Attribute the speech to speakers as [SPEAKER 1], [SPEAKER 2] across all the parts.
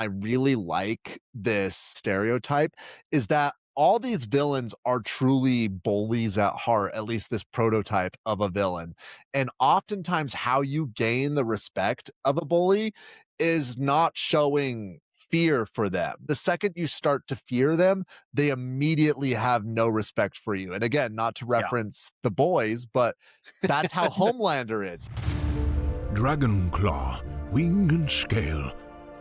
[SPEAKER 1] I really like this stereotype is that all these villains are truly bullies at heart, at least this prototype of a villain. And oftentimes, how you gain the respect of a bully is not showing fear for them. The second you start to fear them, they immediately have no respect for you. And again, not to reference the boys, but that's how Homelander is.
[SPEAKER 2] Dragon claw, wing and scale.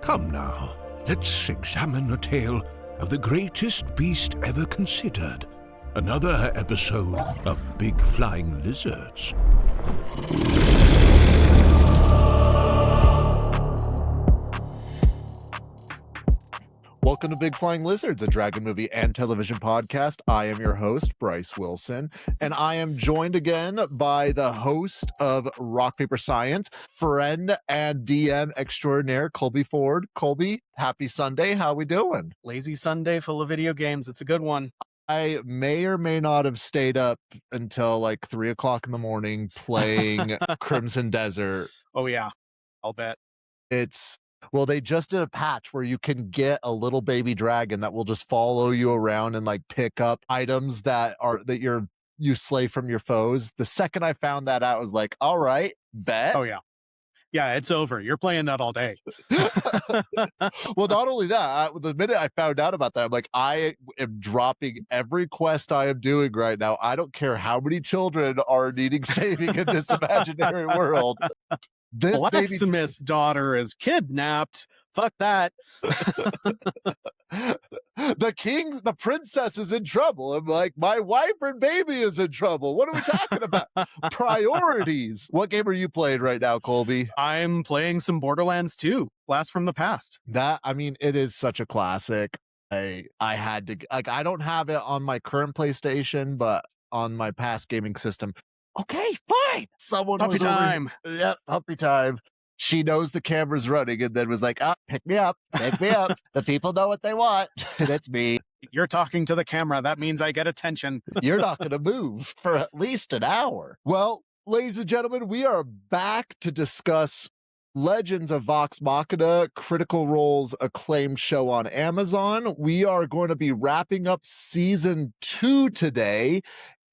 [SPEAKER 2] Come now, let's examine a tale of the greatest beast ever considered. Another episode of Big Flying Lizards.
[SPEAKER 1] Welcome to Big Flying Lizards, a dragon movie and television podcast. I am your host, Bryce Wilson, and I am joined again by the host of Rock, Paper, Science, friend and DM extraordinaire, Colby Ford. Colby, happy Sunday. How we doing?
[SPEAKER 3] Lazy Sunday full of video games. It's a good one.
[SPEAKER 1] I may or may not have stayed up until like 3 o'clock in the morning playing Crimson Desert.
[SPEAKER 3] Oh, yeah. I'll bet.
[SPEAKER 1] Well, they just did a patch where you can get a little baby dragon that will just follow you around and like pick up items that you slay from your foes. The second I found that out, I was like, all right, bet.
[SPEAKER 3] Oh, yeah. Yeah, it's over. You're playing that all day.
[SPEAKER 1] Well, not only that, the minute I found out about that, I'm like, I am dropping every quest I am doing right now. I don't care how many children are needing saving in this imaginary world. This
[SPEAKER 3] Blacksmith's daughter is kidnapped. Fuck that.
[SPEAKER 1] The princess is in trouble. I'm like, my wife and baby is in trouble. What are we talking about? Priorities. What game are you playing right now, Colby?
[SPEAKER 3] I'm playing some Borderlands 2, Blast from the Past.
[SPEAKER 1] It is such a classic. I had to, I don't have it on my current PlayStation, but on my past gaming system. Okay, fine. Someone
[SPEAKER 3] puppy time.
[SPEAKER 1] Yep, puppy time. She knows the camera's running and then was like, pick me up, pick me up. The people know what they want. And it's me.
[SPEAKER 3] You're talking to the camera. That means I get attention.
[SPEAKER 1] You're not going to move for at least an hour. Well, ladies and gentlemen, we are back to discuss Legends of Vox Machina, Critical Role's acclaimed show on Amazon. We are going to be wrapping up season 2 today.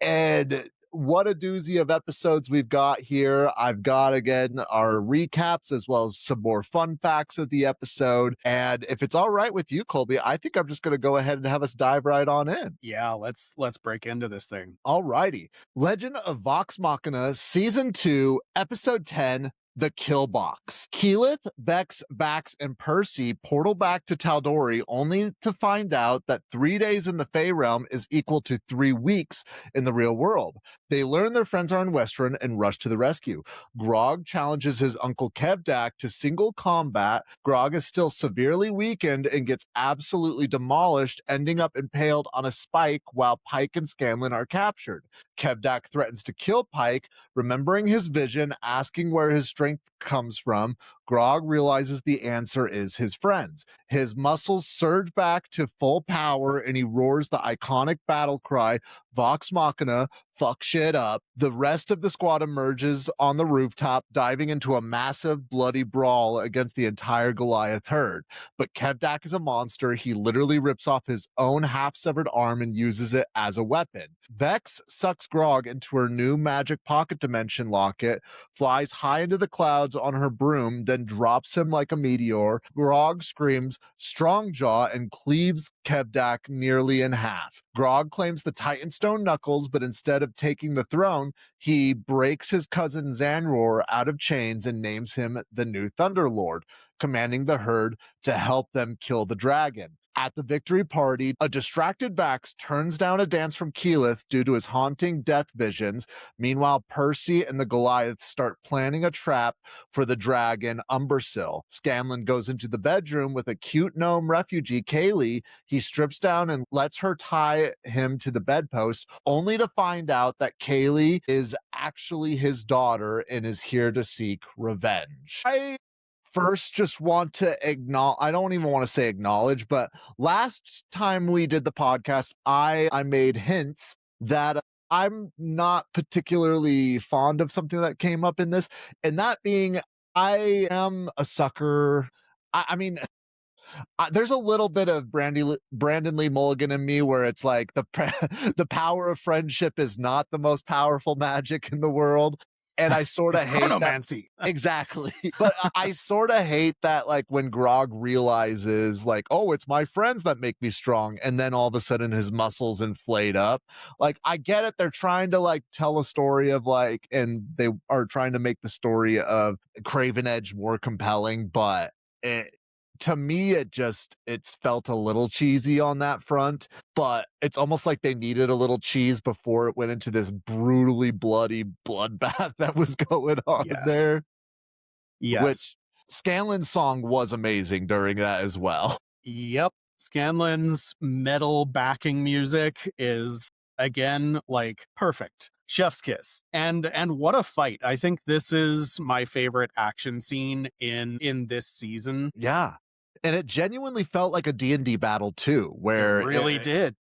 [SPEAKER 1] And what a doozy of episodes we've got here. I've got, again, our recaps as well as some more fun facts of the episode. And if it's all right with you, Colby, I think I'm just going to go ahead and have us dive right on in.
[SPEAKER 3] Yeah, let's break into this thing.
[SPEAKER 1] All righty. Legend of Vox Machina, Season 2, Episode 10, The Kill Box. Keyleth, Vex, Bax, and Percy portal back to Tal'Dorei only to find out that 3 days in the Fey realm is equal to 3 weeks in the real world. They learn their friends are in Western and rush to the rescue. Grog challenges his uncle Kevdak to single combat. Grog is still severely weakened and gets absolutely demolished, ending up impaled on a spike while Pike and Scanlan are captured. Kevdak threatens to kill Pike, remembering his vision, asking where his strength comes from. Grog realizes the answer is his friends. His muscles surge back to full power and he roars the iconic battle cry, Vox Machina, fuck shit up. The rest of the squad emerges on the rooftop, diving into a massive bloody brawl against the entire Goliath herd. But Kevdak is a monster. He literally rips off his own half-severed arm and uses it as a weapon. Vex sucks Grog into her new magic pocket dimension locket, flies high into the clouds on her broom, then drops him like a meteor. Grog screams Strongjaw and cleaves Kevdak nearly in half. Grog claims the Titanstone knuckles, but instead of taking the throne, he breaks his cousin Zanror out of chains and names him the new Thunderlord, commanding the herd to help them kill the dragon. At the victory party, a distracted Vax turns down a dance from Keyleth due to his haunting death visions. Meanwhile, Percy and the Goliath start planning a trap for the dragon Umbrasil. Scanlan goes into the bedroom with a cute gnome refugee, Kaylee. He strips down and lets her tie him to the bedpost, only to find out that Kaylee is actually his daughter and is here to seek revenge. I first just want to acknowledge, I don't even want to say acknowledge, but last time we did the podcast, I made hints that I'm not particularly fond of something that came up in this, and that being I am a sucker. I mean, There's a little bit of Brandon Lee Mulligan in me where it's like the power of friendship is not the most powerful magic in the world. And I sort of
[SPEAKER 3] It's
[SPEAKER 1] hate that.
[SPEAKER 3] chronomancy.
[SPEAKER 1] Exactly. But I sort of hate that, like, when Grog realizes, like, oh, it's my friends that make me strong. And then all of a sudden his muscles inflate up. Like, I get it. They're trying to, like, tell a story of, like, and they are trying to make the story of Craven Edge more compelling. But to me, it's felt a little cheesy on that front, but it's almost like they needed a little cheese before it went into this brutally bloody bloodbath that was going on
[SPEAKER 3] Yes.
[SPEAKER 1] there.
[SPEAKER 3] Yes.
[SPEAKER 1] Which Scanlan's song was amazing during that as well.
[SPEAKER 3] Yep. Scanlan's metal backing music is, again, like, perfect. Chef's kiss. And what a fight. I think this is my favorite action scene in this season.
[SPEAKER 1] Yeah. And it genuinely felt like a D&D battle too, where
[SPEAKER 3] It really did.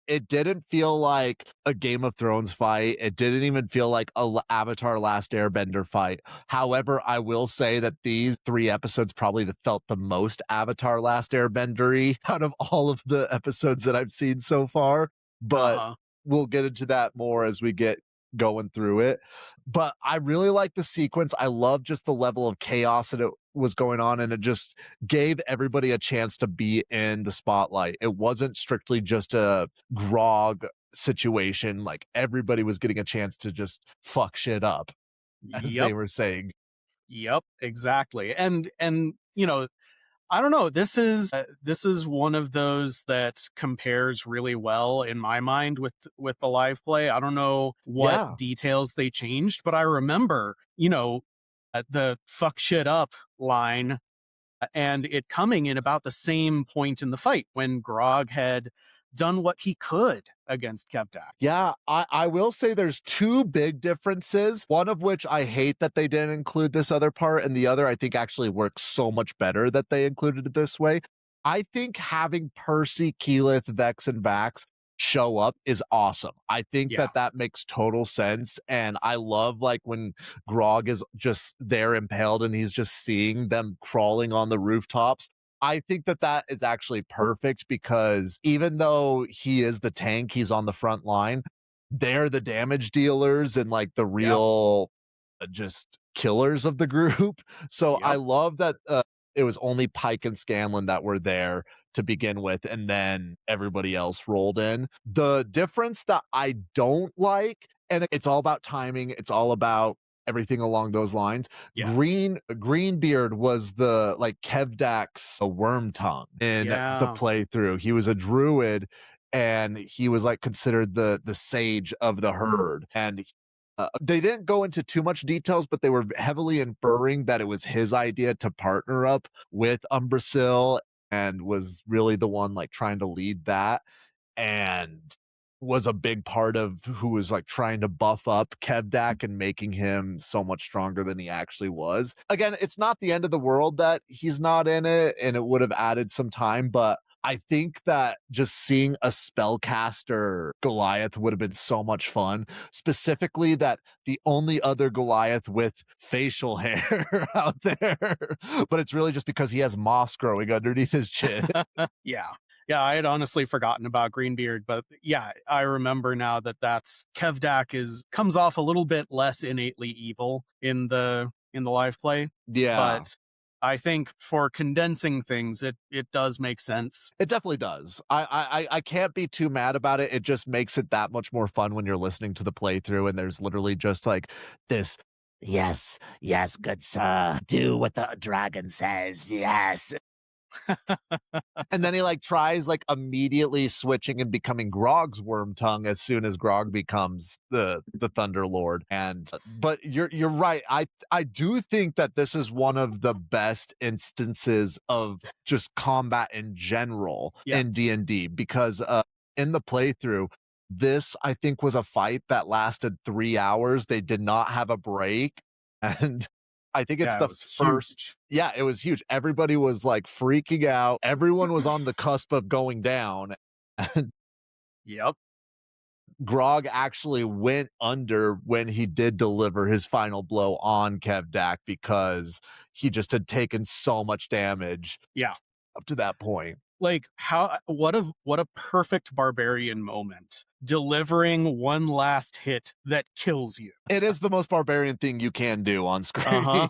[SPEAKER 1] It didn't feel like a Game of Thrones fight. It didn't even feel like a Avatar Last Airbender fight. However, I will say that these 3 episodes probably felt the most Avatar Last Airbender-y out of all of the episodes that I've seen so far. But we'll get into that more as we get going through it. But I really like the sequence. I love just the level of chaos that it was going on, and it just gave everybody a chance to be in the spotlight. It wasn't strictly just a Grog situation. Like, everybody was getting a chance to just fuck shit up, as they were saying.
[SPEAKER 3] Yep, exactly. And you know, I don't know. This is one of those that compares really well in my mind with the live play. I don't know what details they changed, but I remember, the fuck shit up line, and it coming in about the same point in the fight when Grog had done what he could against Kevdak.
[SPEAKER 1] Yeah, I will say there's 2 big differences, one of which I hate that they didn't include this other part, and the other I think actually works so much better that they included it this way. I think having Percy, Keyleth, Vex, and Vax show up is awesome. I think that makes total sense, and I love, like, when Grog is just there impaled and he's just seeing them crawling on the rooftops. I think that is actually perfect, because even though he is the tank, he's on the front line, they're the damage dealers and, like, the real just killers of the group. So I love that it was only Pike and Scanlan that were there to begin with, and then everybody else rolled in. The difference that I don't like, and it's all about timing, it's all about everything along those lines. Greenbeard was the, like, Kevdak's worm tongue in the playthrough. He was a druid, and he was, like, considered the sage of the herd. And they didn't go into too much details, but they were heavily inferring that it was his idea to partner up with Umbrasil, and was really the one, like, trying to lead that, and was a big part of who was, like, trying to buff up Kevdak and making him so much stronger than he actually was. Again, it's not the end of the world that he's not in it, and it would have added some time, but I think that just seeing a spellcaster Goliath would have been so much fun. Specifically, that the only other Goliath with facial hair out there, but it's really just because he has moss growing underneath his chin.
[SPEAKER 3] Yeah, I had honestly forgotten about Greenbeard, but I remember now that's Kevdak comes off a little bit less innately evil in the live play.
[SPEAKER 1] Yeah.
[SPEAKER 3] But I think for condensing things, it does make sense.
[SPEAKER 1] It definitely does. I can't be too mad about it. It just makes it that much more fun when you're listening to the playthrough and there's literally just, like, this, yes, good sir, do what the dragon says, yes. And then he, like, tries, like, immediately switching and becoming Grog's worm tongue as soon as Grog becomes the Thunder Lord. And but you're right. I do think that this is one of the best instances of just combat in general in D&D, because in the playthrough, this, I think, was a fight that lasted 3 hours. They did not have a break, and I think it's the first.
[SPEAKER 3] Huge.
[SPEAKER 1] Yeah, it was huge. Everybody was, like, freaking out. Everyone was on the cusp of going down. And Grog actually went under when he did deliver his final blow on Kevdak, because he just had taken so much damage.
[SPEAKER 3] Yeah.
[SPEAKER 1] up to that point.
[SPEAKER 3] Like what a perfect barbarian moment, delivering one last hit that kills you.
[SPEAKER 1] It is the most barbarian thing you can do on screen.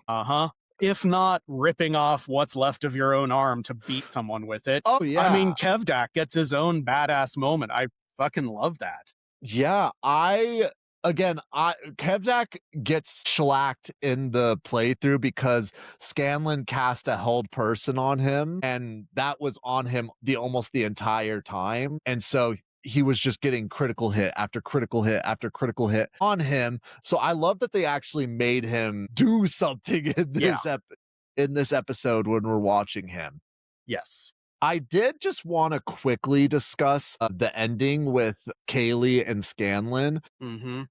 [SPEAKER 3] If not ripping off what's left of your own arm to beat someone with it.
[SPEAKER 1] Oh yeah.
[SPEAKER 3] I mean, Kevdak gets his own badass moment. I fucking love that.
[SPEAKER 1] Yeah, Kevdak gets shellacked in the playthrough because Scanlan cast a held person on him, and that was on him almost the entire time. And so he was just getting critical hit after critical hit after critical hit on him. So I love that they actually made him do something in this episode when we're watching him.
[SPEAKER 3] Yes.
[SPEAKER 1] I did just want to quickly discuss the ending with Kaylee and Scanlan.
[SPEAKER 3] Mm-hmm.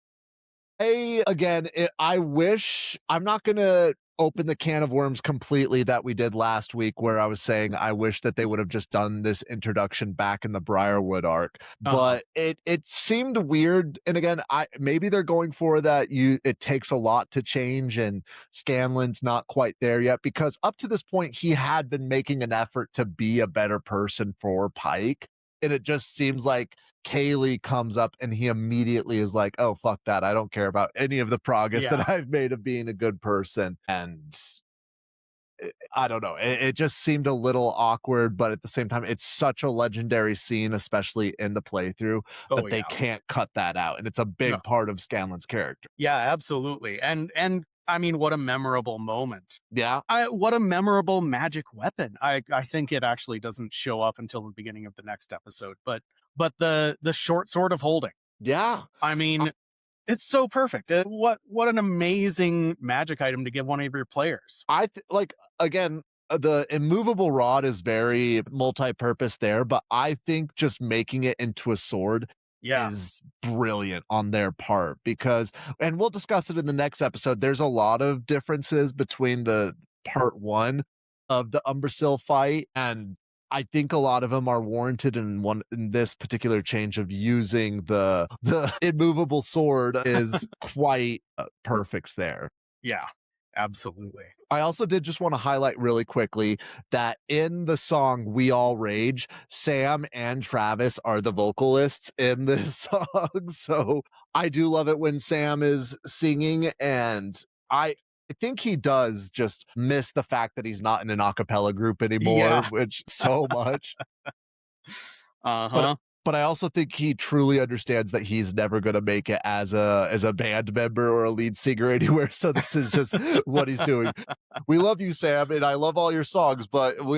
[SPEAKER 1] I wish, I'm not going to open the can of worms completely that we did last week where I was saying I wish that they would have just done this introduction back in the Briarwood arc, but it seemed weird. And again, maybe they're going for that it takes a lot to change and Scanlan's not quite there yet, because up to this point he had been making an effort to be a better person for Pike, and it just seems like Kaylee comes up and he immediately is like, oh, fuck that. I don't care about any of the progress that I've made of being a good person. And I don't know. It just seemed a little awkward, but at the same time, it's such a legendary scene, especially in the playthrough, that they can't cut that out. And it's a big part of Scanlan's character.
[SPEAKER 3] Yeah, absolutely. And I mean, what a memorable moment.
[SPEAKER 1] Yeah.
[SPEAKER 3] What a memorable magic weapon. I think it actually doesn't show up until the beginning of the next episode, but the short sword of holding.
[SPEAKER 1] Yeah.
[SPEAKER 3] I mean, it's so perfect. What an amazing magic item to give one of your players.
[SPEAKER 1] Again, the immovable rod is very multi-purpose there, but I think just making it into a sword is brilliant on their part, because, and we'll discuss it in the next episode, there's a lot of differences between the part 1 of the Umbrasil fight, and I think a lot of them are warranted in this particular change of using the immovable sword is quite perfect there.
[SPEAKER 3] Yeah, absolutely.
[SPEAKER 1] I also did just want to highlight really quickly that in the song We All Rage, Sam and Travis are the vocalists in this song. So I do love it when Sam is singing, and I think he does just miss the fact that he's not in an a cappella group anymore, which so much. But I also think he truly understands that he's never going to make it as a band member or a lead singer anywhere. So this is just what he's doing. We love you, Sam, and I love all your songs, but we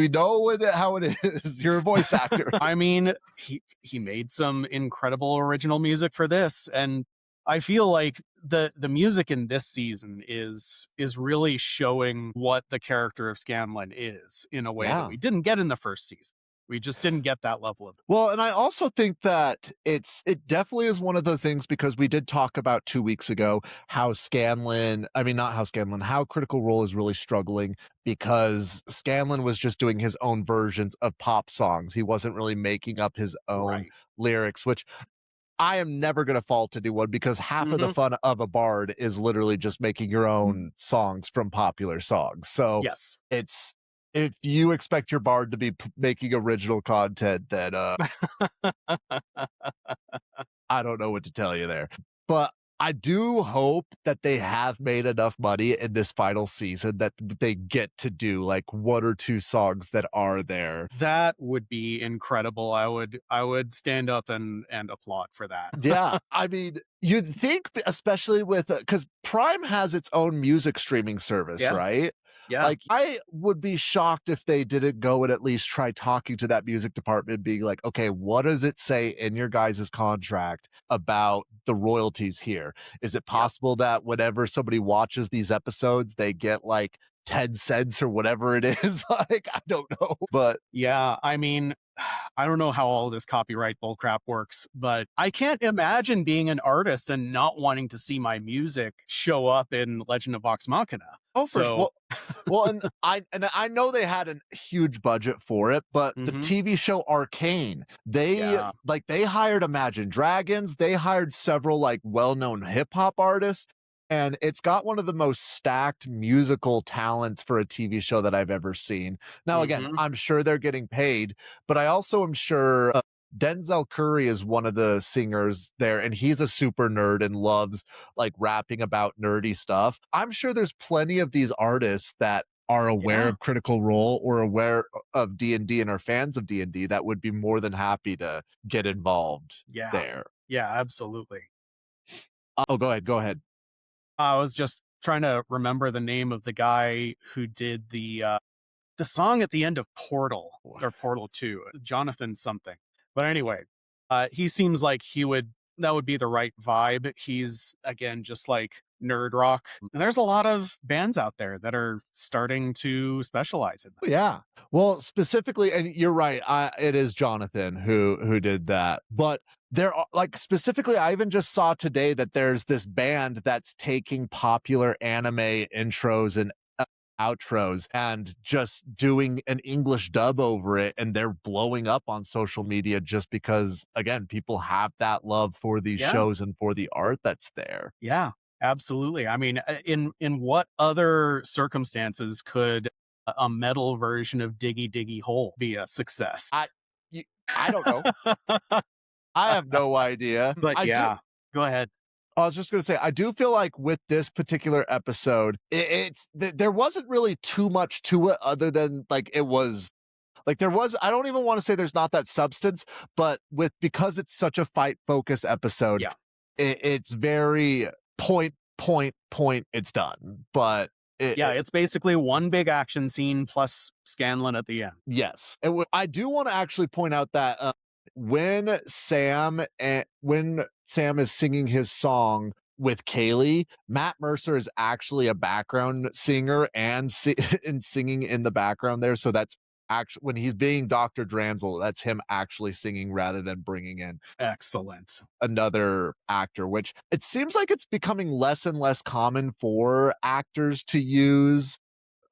[SPEAKER 1] know how it is. You're a voice actor.
[SPEAKER 3] I mean, he made some incredible original music for this, and I feel like the music in this season is really showing what the character of Scanlan is in a way that we didn't get in the first season. We just didn't get that level of.
[SPEAKER 1] Well, and I also think that it definitely is one of those things, because we did talk about 2 weeks ago how Critical Role is really struggling because Scanlan was just doing his own versions of pop songs. He wasn't really making up his own lyrics, which I am never going to fault anyone, because half of the fun of a bard is literally just making your own songs from popular songs. So if you expect your bard to be making original content, then I don't know what to tell you there. But I do hope that they have made enough money in this final season that they get to do like 1 or 2 songs that are there.
[SPEAKER 3] That would be incredible. I would stand up and applaud for that.
[SPEAKER 1] Yeah. I mean, you'd think, especially with, because Prime has its own music streaming service, right?
[SPEAKER 3] Yeah.
[SPEAKER 1] Like, I would be shocked if they didn't go and at least try talking to that music department, being like, okay, what does it say in your guys' contract about the royalties here? Is it possible that whenever somebody watches these episodes, they get like 10 cents or whatever it is? Like, I don't know. But
[SPEAKER 3] yeah, I mean, I don't know how all this copyright bullcrap works, but I can't imagine being an artist and not wanting to see my music show up in Legend of Vox Machina.
[SPEAKER 1] Oh, for sure. Well, and I know they had a huge budget for it, but the TV show Arcane, they hired Imagine Dragons, they hired several like well-known hip hop artists. and it's got one of the most stacked musical talents for a TV show that I've ever seen. Now, again,
[SPEAKER 3] Mhm.
[SPEAKER 1] I'm sure they're getting paid, but I also am sure Denzel Curry is one of the singers there, and he's a super nerd and loves like rapping about nerdy stuff. I'm sure there's plenty of these artists that are aware
[SPEAKER 3] Yeah.
[SPEAKER 1] of Critical Role or aware of D&D and are fans of D&D that would be more than happy to get involved
[SPEAKER 3] Yeah.
[SPEAKER 1] there.
[SPEAKER 3] Yeah, absolutely.
[SPEAKER 1] Oh, go ahead. Go ahead.
[SPEAKER 3] I was just trying to remember the name of the guy who did the song at the end of Portal or Portal 2, Jonathan something. But anyway, he seems like that would be the right vibe. He's again just like nerd rock. And there's a lot of bands out there that are starting to specialize in that.
[SPEAKER 1] Yeah. Well, specifically, and you're right, it is Jonathan who did that. But there are like specifically, I even just saw today that there's this band that's taking popular anime intros and outros and just doing an English dub over it, and they're blowing up on social media just because again, people have that love for these
[SPEAKER 3] Yeah.
[SPEAKER 1] shows and for the art that's there.
[SPEAKER 3] Yeah, absolutely. I mean, in what other circumstances could a metal version of Diggy Diggy Hole be a success?
[SPEAKER 1] I I don't know. I have no idea.
[SPEAKER 3] But
[SPEAKER 1] I do
[SPEAKER 3] yeah, go ahead.
[SPEAKER 1] I was just going to say, I do feel like with this particular episode, there wasn't really too much to it other than like it was like there was. I don't even want to say there's not that substance, but because it's such a fight focused episode,
[SPEAKER 3] Yeah.
[SPEAKER 1] it's very point. It's done, but
[SPEAKER 3] Yeah, it's basically one big action scene plus Scanlan at the end.
[SPEAKER 1] yes, I do want to actually point out that when Sam is singing his song with Kaylee, Matt Mercer is actually a background singer and and singing in the background there. So that's actually when he's being Dr. Dranzel, that's him actually singing rather than bringing in
[SPEAKER 3] Excellent.
[SPEAKER 1] another actor, which it seems like it's becoming less and less common for actors to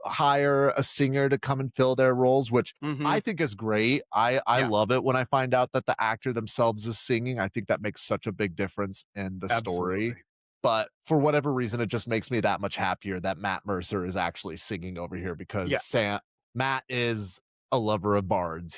[SPEAKER 1] hire a singer to come and fill their roles, which I think is great. I
[SPEAKER 3] Yeah.
[SPEAKER 1] love it when I find out that the actor themselves is singing. I think that makes such a big difference in the story.
[SPEAKER 3] Absolutely.
[SPEAKER 1] But for whatever reason, it just makes me that much happier that Matt Mercer is actually singing over here because
[SPEAKER 3] Yes.
[SPEAKER 1] Matt is a lover of bards.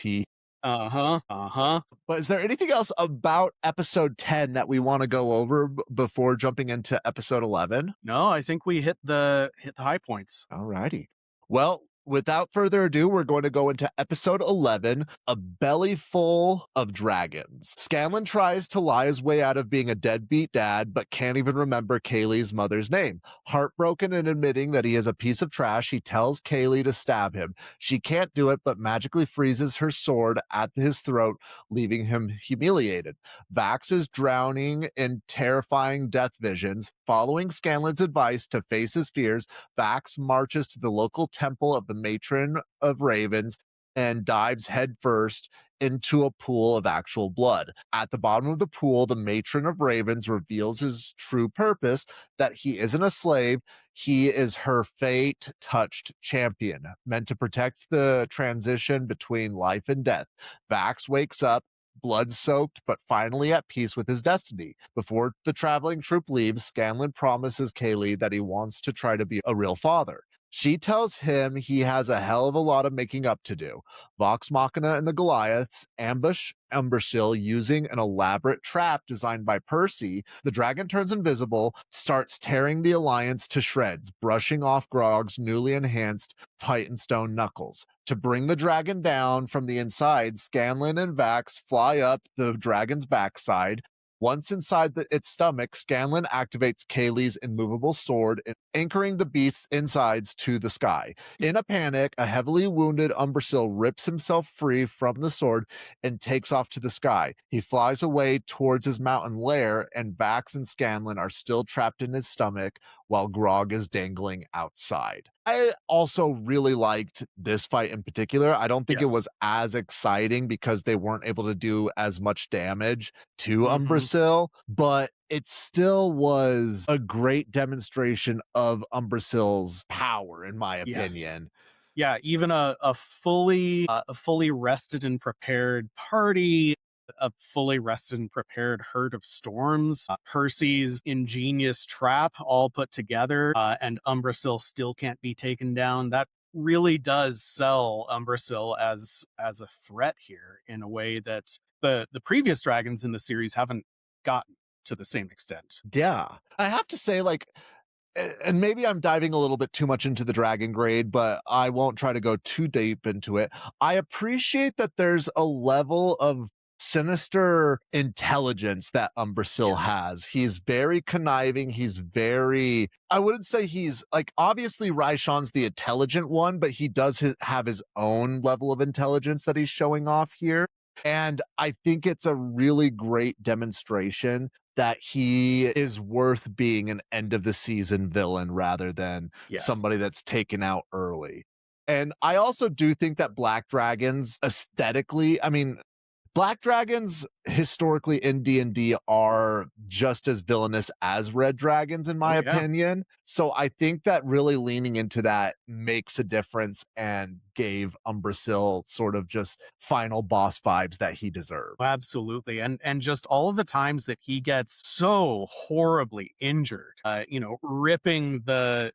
[SPEAKER 3] Uh-huh.
[SPEAKER 1] But is there anything else about episode 10 that we want to go over before jumping into episode 11?
[SPEAKER 3] No, I think we hit the high points.
[SPEAKER 1] All righty. Well, without further ado, we're going to go into episode 11, A Belly Full of Dragons. Scanlan tries to lie his way out of being a deadbeat dad, but can't even remember Kaylee's mother's name. Heartbroken and admitting that he is a piece of trash, he tells Kaylee to stab him. She can't do it, but magically freezes her sword at his throat, leaving him humiliated. Vax is drowning in terrifying death visions. Following Scanlan's advice to face his fears, Vax marches to the local temple of the Matron of Ravens and dives headfirst into a pool of actual blood. At the bottom of the pool, the Matron of Ravens reveals his true purpose, that he isn't a slave, he is her fate-touched champion, meant to protect the transition between life and death. Vax wakes up, blood-soaked, but finally at peace with his destiny. Before the traveling troupe leaves, Scanlan promises Kaylee that he wants to try to be a real father. She tells him he has a hell of a lot of making up to do. Vox Machina and the Goliaths ambush Umbrasyl using an elaborate trap designed by Percy. The dragon turns invisible, starts tearing the Alliance to shreds, brushing off Grog's newly enhanced Titanstone knuckles. To bring the dragon down from the inside, Scanlan and Vax fly up the dragon's backside. Once inside its stomach, Scanlan activates Kaylee's immovable sword, anchoring the beast's insides to the sky. In a panic, a heavily wounded Umbrasil rips himself free from the sword and takes off to the sky. He flies away towards his mountain lair, and Vax and Scanlan are still trapped in his stomach while Grog is dangling outside. I also really liked this fight in particular. I don't think it
[SPEAKER 3] Yes.
[SPEAKER 1] was as exciting because they weren't able to do as much damage to Umbrasil, but it still was a great demonstration of Umbrasil's power, in my
[SPEAKER 3] Yes.
[SPEAKER 1] opinion.
[SPEAKER 3] Yeah, even a fully rested and prepared party a fully rested and prepared herd of storms, Percy's ingenious trap all put together, and Umbrasil still can't be taken down. That really does sell Umbrasil as a threat here in a way that the previous dragons in the series haven't gotten to the same extent.
[SPEAKER 1] Yeah. I have to say, like, and maybe I'm diving a little bit too much into the dragon grade, but I won't try to go too deep into it. I appreciate that there's a level of sinister intelligence that Umbrasil
[SPEAKER 3] Yes.
[SPEAKER 1] has. He's very conniving. He's very, I wouldn't say he's like, obviously Raishan's the intelligent one, but he does have his own level of intelligence that he's showing off here. And I think it's a really great demonstration that he is worth being an end of the season villain rather than
[SPEAKER 3] Yes.
[SPEAKER 1] somebody that's taken out early. And I also do think that black dragons aesthetically, I mean, black dragons historically in D&D are just as villainous as red dragons, in my opinion. So I think that really leaning into that makes a difference and gave Umbrasil sort of just final boss vibes that he deserved.
[SPEAKER 3] Absolutely. And just all of the times that he gets so horribly injured, ripping the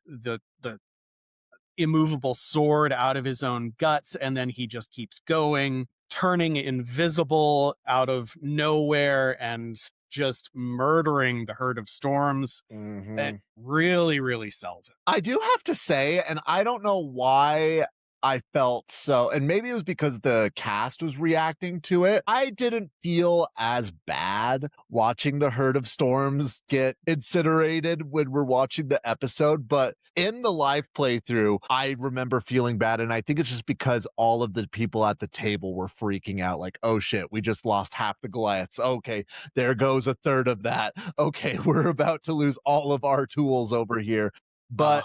[SPEAKER 3] immovable sword out of his own guts, and then he just keeps going, turning invisible out of nowhere and just murdering the herd of storms. That really, really sells it.
[SPEAKER 1] I do have to say, and I don't know why I felt so, and maybe it was because the cast was reacting to it. I didn't feel as bad watching the herd of storms get incinerated when we're watching the episode, but in the live playthrough, I remember feeling bad, and I think it's just because all of the people at the table were freaking out, like, oh shit, we just lost half the Goliaths. Okay, there goes a third of that. Okay, we're about to lose all of our tools over here. But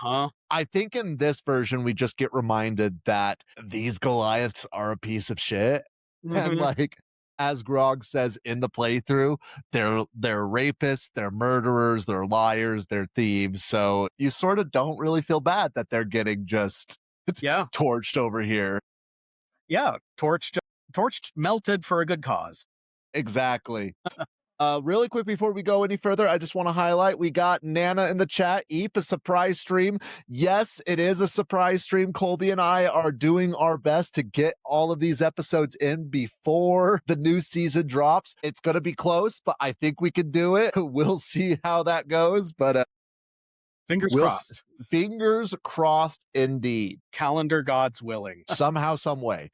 [SPEAKER 1] I think in this version, we just get reminded that these Goliaths are a piece of shit. And like, as Grog says in the playthrough, they're rapists, they're murderers, they're liars, they're thieves. So you sort of don't really feel bad that they're getting just torched over here.
[SPEAKER 3] Yeah, torched, melted for a good cause.
[SPEAKER 1] Exactly. Really quick before we go any further, I just want to highlight we got Nana in the chat. Eep, a surprise stream. Yes, it is a surprise stream. Colby and I are doing our best to get all of these episodes in before the new season drops. It's going to be close, but I think we can do it. We'll see how that goes, but
[SPEAKER 3] fingers crossed.
[SPEAKER 1] Fingers crossed indeed.
[SPEAKER 3] Calendar gods willing.
[SPEAKER 1] Somehow, some way.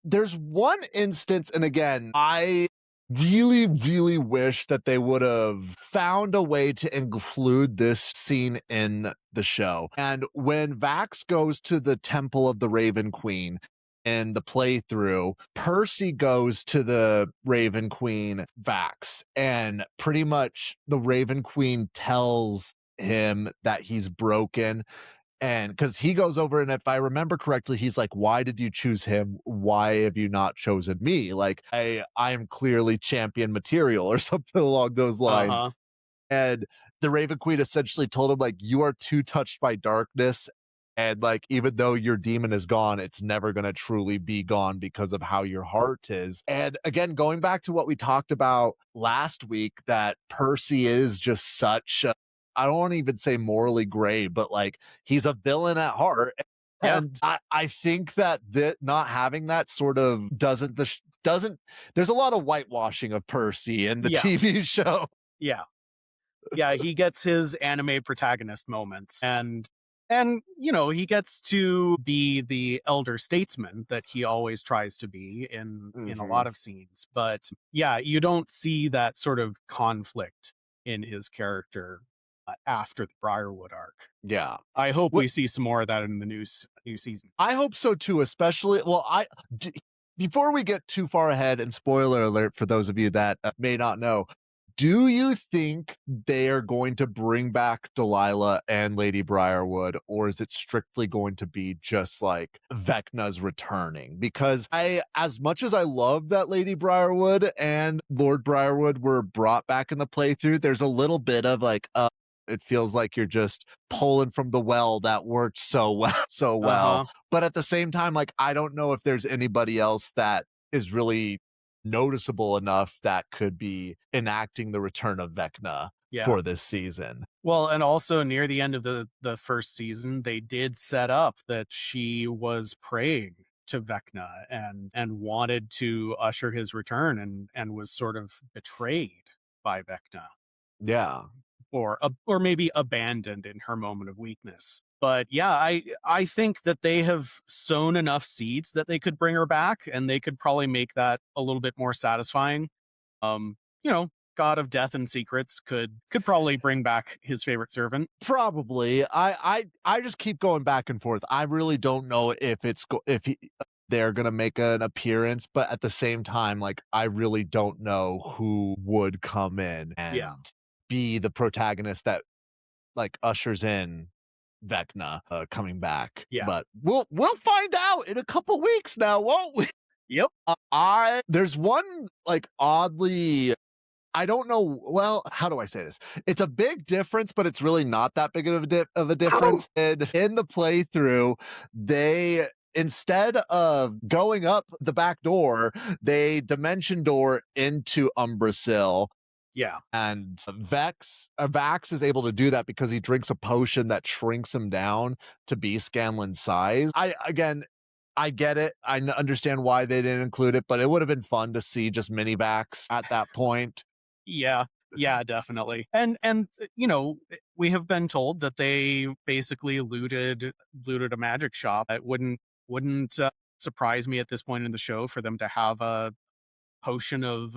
[SPEAKER 1] There's one instance, and again, I really, really wish that they would have found a way to include this scene in the show. And when Vax goes to the Temple of the Raven Queen in the playthrough, Percy goes to the Raven Queen Vax, and pretty much the Raven Queen tells him that he's broken. And because he goes over, and if I remember correctly, he's like, why did you choose him? Why have you not chosen me? Like, I am clearly champion material or something along those lines. And the Raven Queen essentially told him, like, you are too touched by darkness. And like, even though your demon is gone, it's never going to truly be gone because of how your heart is. And again, going back to what we talked about last week, that Percy is just such I don't want to even say morally gray, but like, he's a villain at heart. And I think that not having that sort of doesn't, there's a lot of whitewashing of Percy in the TV show.
[SPEAKER 3] Yeah, he gets his anime protagonist moments, and he gets to be the elder statesman that he always tries to be in a lot of scenes. But yeah, you don't see that sort of conflict in his character after the Briarwood arc.
[SPEAKER 1] Yeah.
[SPEAKER 3] I hope we see some more of that in the new season.
[SPEAKER 1] I hope so too, especially, before we get too far ahead, and spoiler alert for those of you that may not know, do you think they are going to bring back Delilah and Lady Briarwood, or is it strictly going to be just like Vecna's returning? Because as much as I love that Lady Briarwood and Lord Briarwood were brought back in the playthrough, there's a little bit of like, it feels like you're just pulling from the well that worked so well. But at the same time, like, I don't know if there's anybody else that is really noticeable enough that could be enacting the return of Vecna for this season.
[SPEAKER 3] Well, and also near the end of the first season, they did set up that she was praying to Vecna and wanted to usher his return and was sort of betrayed by Vecna.
[SPEAKER 1] Yeah.
[SPEAKER 3] Or maybe abandoned in her moment of weakness. But yeah, I think that they have sown enough seeds that they could bring her back, and they could probably make that a little bit more satisfying. You know, God of Death and Secrets could probably bring back his favorite servant.
[SPEAKER 1] Probably. I just keep going back and forth. I really don't know if they're gonna make an appearance, but at the same time, like, I really don't know who would come in and be the protagonist that, like, ushers in Vecna coming back.
[SPEAKER 3] Yeah.
[SPEAKER 1] But we'll find out in a couple weeks now, won't we?
[SPEAKER 3] Yep.
[SPEAKER 1] There's one, like, oddly, I don't know. Well, how do I say this? It's a big difference, but it's really not that big of a difference. And in the playthrough, they, instead of going up the back door, they dimension door into Umbrasil.
[SPEAKER 3] Yeah.
[SPEAKER 1] And Vax is able to do that because he drinks a potion that shrinks him down to be Scanlan's size. I get it. I understand why they didn't include it, but it would have been fun to see just mini Vax at that point.
[SPEAKER 3] Yeah, definitely. And you know, we have been told that they basically looted a magic shop. It wouldn't surprise me at this point in the show for them to have a potion of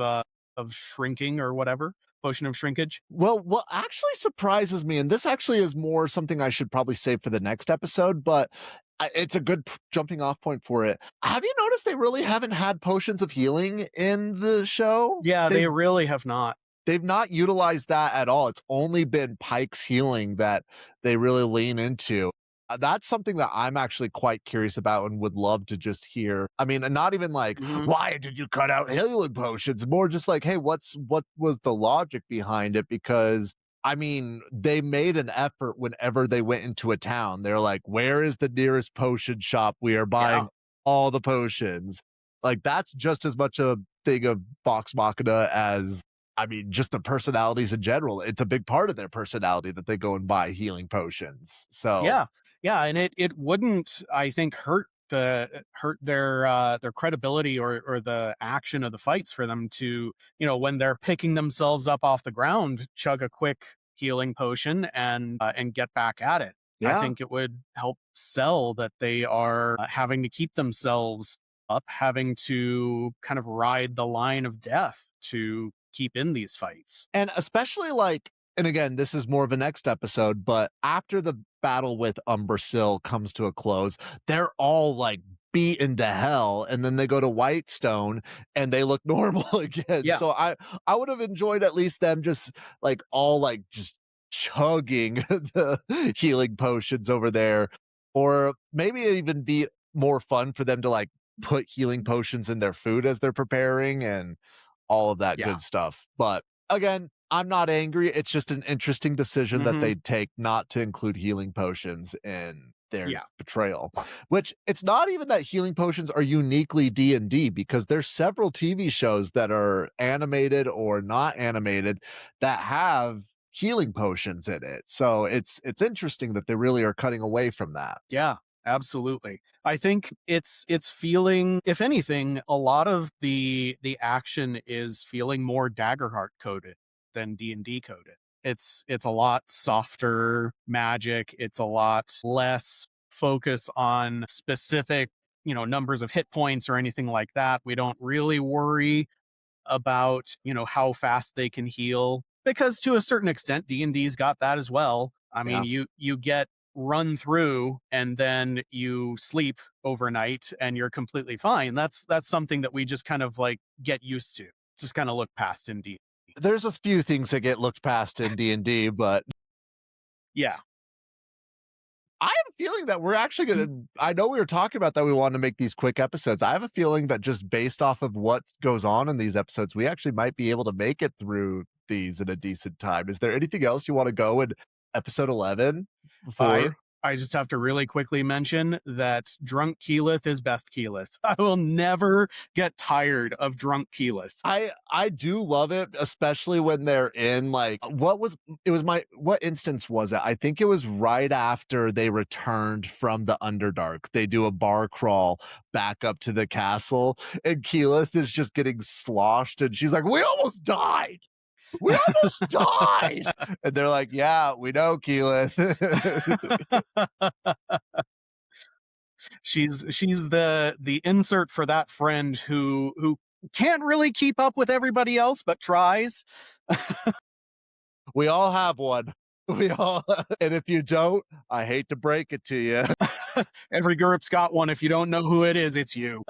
[SPEAKER 3] shrinking or whatever, potion of shrinkage.
[SPEAKER 1] Well, what actually surprises me, and this actually is more something I should probably save for the next episode, but it's a good jumping off point for it. Have you noticed they really haven't had potions of healing in the show?
[SPEAKER 3] Yeah, they really have not.
[SPEAKER 1] They've not utilized that at all. It's only been Pike's healing that they really lean into. That's something that I'm actually quite curious about and would love to just hear. I mean, not even like, why did you cut out healing potions? More just like, hey, what was the logic behind it? Because I mean, they made an effort whenever they went into a town. They're like, where is the nearest potion shop? We are buying all the potions. Like, that's just as much a thing of Vox Machina as, I mean, just the personalities in general. It's a big part of their personality that they go and buy healing potions. So
[SPEAKER 3] yeah, and it wouldn't, I think, hurt their credibility or the action of the fights for them to, you know, when they're picking themselves up off the ground, chug a quick healing potion and get back at it. I think it would help sell that they are having to keep themselves up, having to kind of ride the line of death to keep in these fights.
[SPEAKER 1] And especially like, and again, this is more of a next episode, but after the battle with Umbersil comes to a close, they're all like beaten to hell, and then they go to Whitestone and they look normal again.
[SPEAKER 3] Yeah.
[SPEAKER 1] So I would have enjoyed at least them just like all like just chugging the healing potions over there, or maybe it'd even be more fun for them to like put healing potions in their food as they're preparing and all of that good stuff. But again, I'm not angry. It's just an interesting decision that they take not to include healing potions in their betrayal, which it's not even that healing potions are uniquely D&D, because there's several TV shows that are animated or not animated that have healing potions in it. So it's interesting that they really are cutting away from that.
[SPEAKER 3] Yeah. Absolutely. I think it's feeling, if anything, a lot of the action is feeling more Daggerheart coded than D&D coded. It's a lot softer magic. It's a lot less focus on specific, you know, numbers of hit points or anything like that. We don't really worry about, you know, how fast they can heal, because to a certain extent D&D's got that as well. I mean, you get run through and then you sleep overnight and you're completely fine. That's something that we just kind of like get used to, just kind of look past in D.
[SPEAKER 1] There's a few things that get looked past in D&D, but
[SPEAKER 3] yeah,
[SPEAKER 1] I have a feeling that we're actually going to, I know we were talking about that we wanted to make these quick episodes. I have a feeling that just based off of what goes on in these episodes, we actually might be able to make it through these in a decent time. Is there anything else you want to go in episode 11 before?
[SPEAKER 3] I just have to really quickly mention that Drunk Keyleth is best Keyleth. I will never get tired of Drunk Keyleth.
[SPEAKER 1] I do love it, especially when they're in like what instance was it? I think it was right after they returned from the Underdark. They do a bar crawl back up to the castle, and Keyleth is just getting sloshed, and she's like, "We almost died. We almost died." And they're like, "Yeah, we know, Keyleth."
[SPEAKER 3] She's the insert for that friend who can't really keep up with everybody else but tries.
[SPEAKER 1] We all have one. We all, and if you don't, I hate to break it to you.
[SPEAKER 3] Every group's got one. If you don't know who it is, it's you.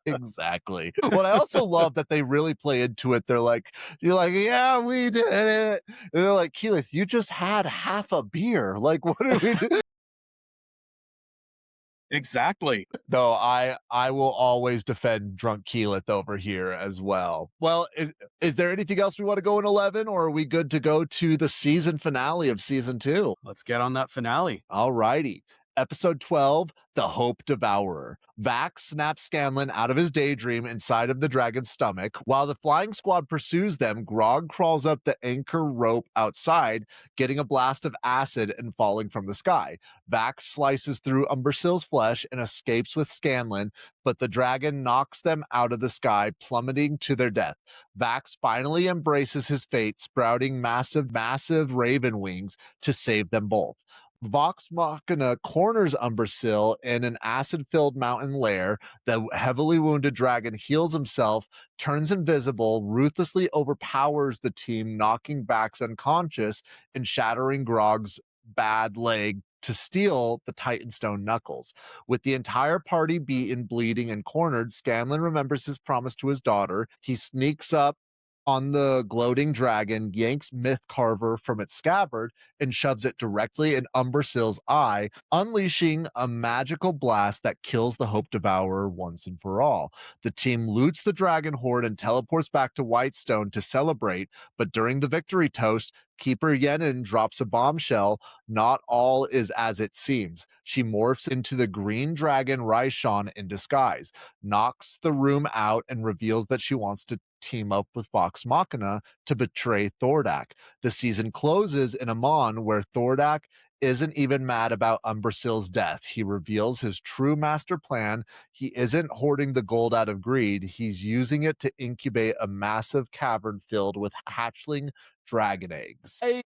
[SPEAKER 1] Exactly. But I also love that they really play into it. You're like, "Yeah, we did it." And they're like, "Keyleth, you just had half a beer. Like, what are we doing?"
[SPEAKER 3] Exactly.
[SPEAKER 1] No, I will always defend Drunk Keyleth over here as well. Well, is there anything else we want to go in 11, or are we good to go to the season finale of season 2?
[SPEAKER 3] Let's get on that finale.
[SPEAKER 1] All righty. Episode 12, The Hope Devourer. Vax snaps Scanlan out of his daydream inside of the dragon's stomach. While the flying squad pursues them, Grog crawls up the anchor rope outside, getting a blast of acid and falling from the sky. Vax slices through Umbersil's flesh and escapes with Scanlan, but the dragon knocks them out of the sky, plummeting to their death. Vax finally embraces his fate, sprouting massive raven wings to save them both. Vox Machina corners Umbrasyl in an acid-filled mountain lair. The heavily wounded dragon heals himself, turns invisible, ruthlessly overpowers the team, knocking Vax unconscious and shattering Grog's bad leg to steal the Titanstone knuckles. With the entire party beaten, bleeding, and cornered, Scanlan remembers his promise to his daughter. He sneaks up on the gloating dragon, yanks Mythcarver from its scabbard, and shoves it directly in Umbrasyl's eye, unleashing a magical blast that kills the Hope Devourer once and for all. The team loots the dragon horde and teleports back to Whitestone to celebrate, but during the victory toast, Keeper Yenin drops a bombshell. Not all is as it seems. She morphs into the green dragon Raishan in disguise, knocks the room out, and reveals that she wants to team up with Vox Machina to betray Thordak. The season closes in Amon, where Thordak isn't even mad about Umbrasyl's death. He reveals his true master plan. He isn't hoarding the gold out of greed. He's using it to incubate a massive cavern filled with hatchling dragon eggs. I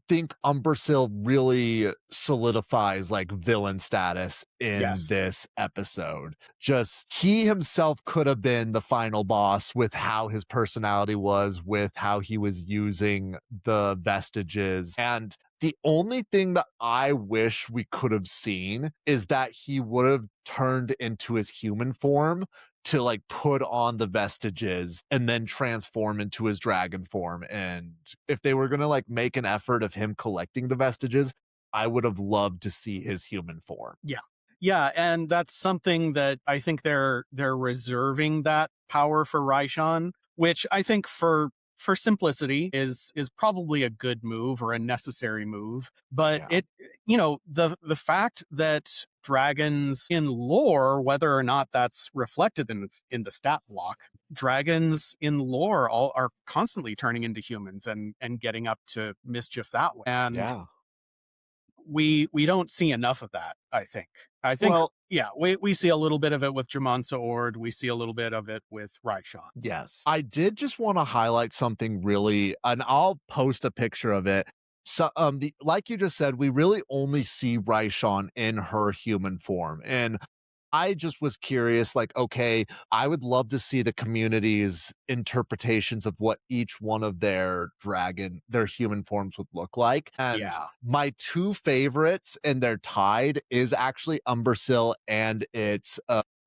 [SPEAKER 1] think Umbrasyl really solidifies like villain status in this episode. Just he himself could have been the final boss with how his personality was, with how he was using the vestiges. And the only thing that I wish we could have seen is that he would have turned into his human form to like put on the vestiges and then transform into his dragon form. And if they were going to like make an effort of him collecting the vestiges, I would have loved to see his human form.
[SPEAKER 3] Yeah, and that's something that I think they're reserving that power for Raishan, which I think for simplicity is probably a good move or a necessary move. But it, the fact that dragons in lore, whether or not that's reflected in the stat block, dragons in lore are constantly turning into humans and getting up to mischief that way. And we don't see enough of that, I think. We see a little bit of it with Jamansa Ord. We see a little bit of it with Raishan.
[SPEAKER 1] Yes. I did just want to highlight something really, and I'll post a picture of it. So, like you just said, we really only see Raishan in her human form. And I just was curious, like, okay, I would love to see the community's interpretations of what each one of their human forms would look like. And my two favorites, and they're tied, is actually Umbrasyl and it's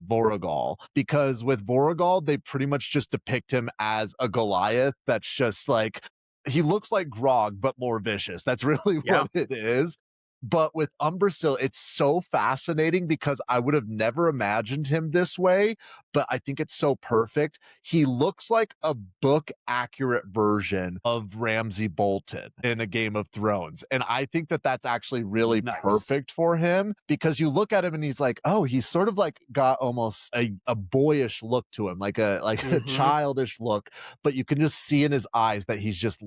[SPEAKER 1] Voragal. Because with Voragal, they pretty much just depict him as a Goliath that's just like, he looks like Grog, but more vicious. That's really what it is. But with Umbrasil, it's so fascinating because I would have never imagined him this way, but I think it's so perfect. He looks like a book accurate version of Ramsay Bolton in a Game of Thrones. And I think that that's actually really
[SPEAKER 3] Nice.
[SPEAKER 1] perfect for him because you look at him and he's like, oh, he's sort of like got almost a boyish look to him, like a
[SPEAKER 3] Mhm.
[SPEAKER 1] childish look, but you can just see in his eyes that he's just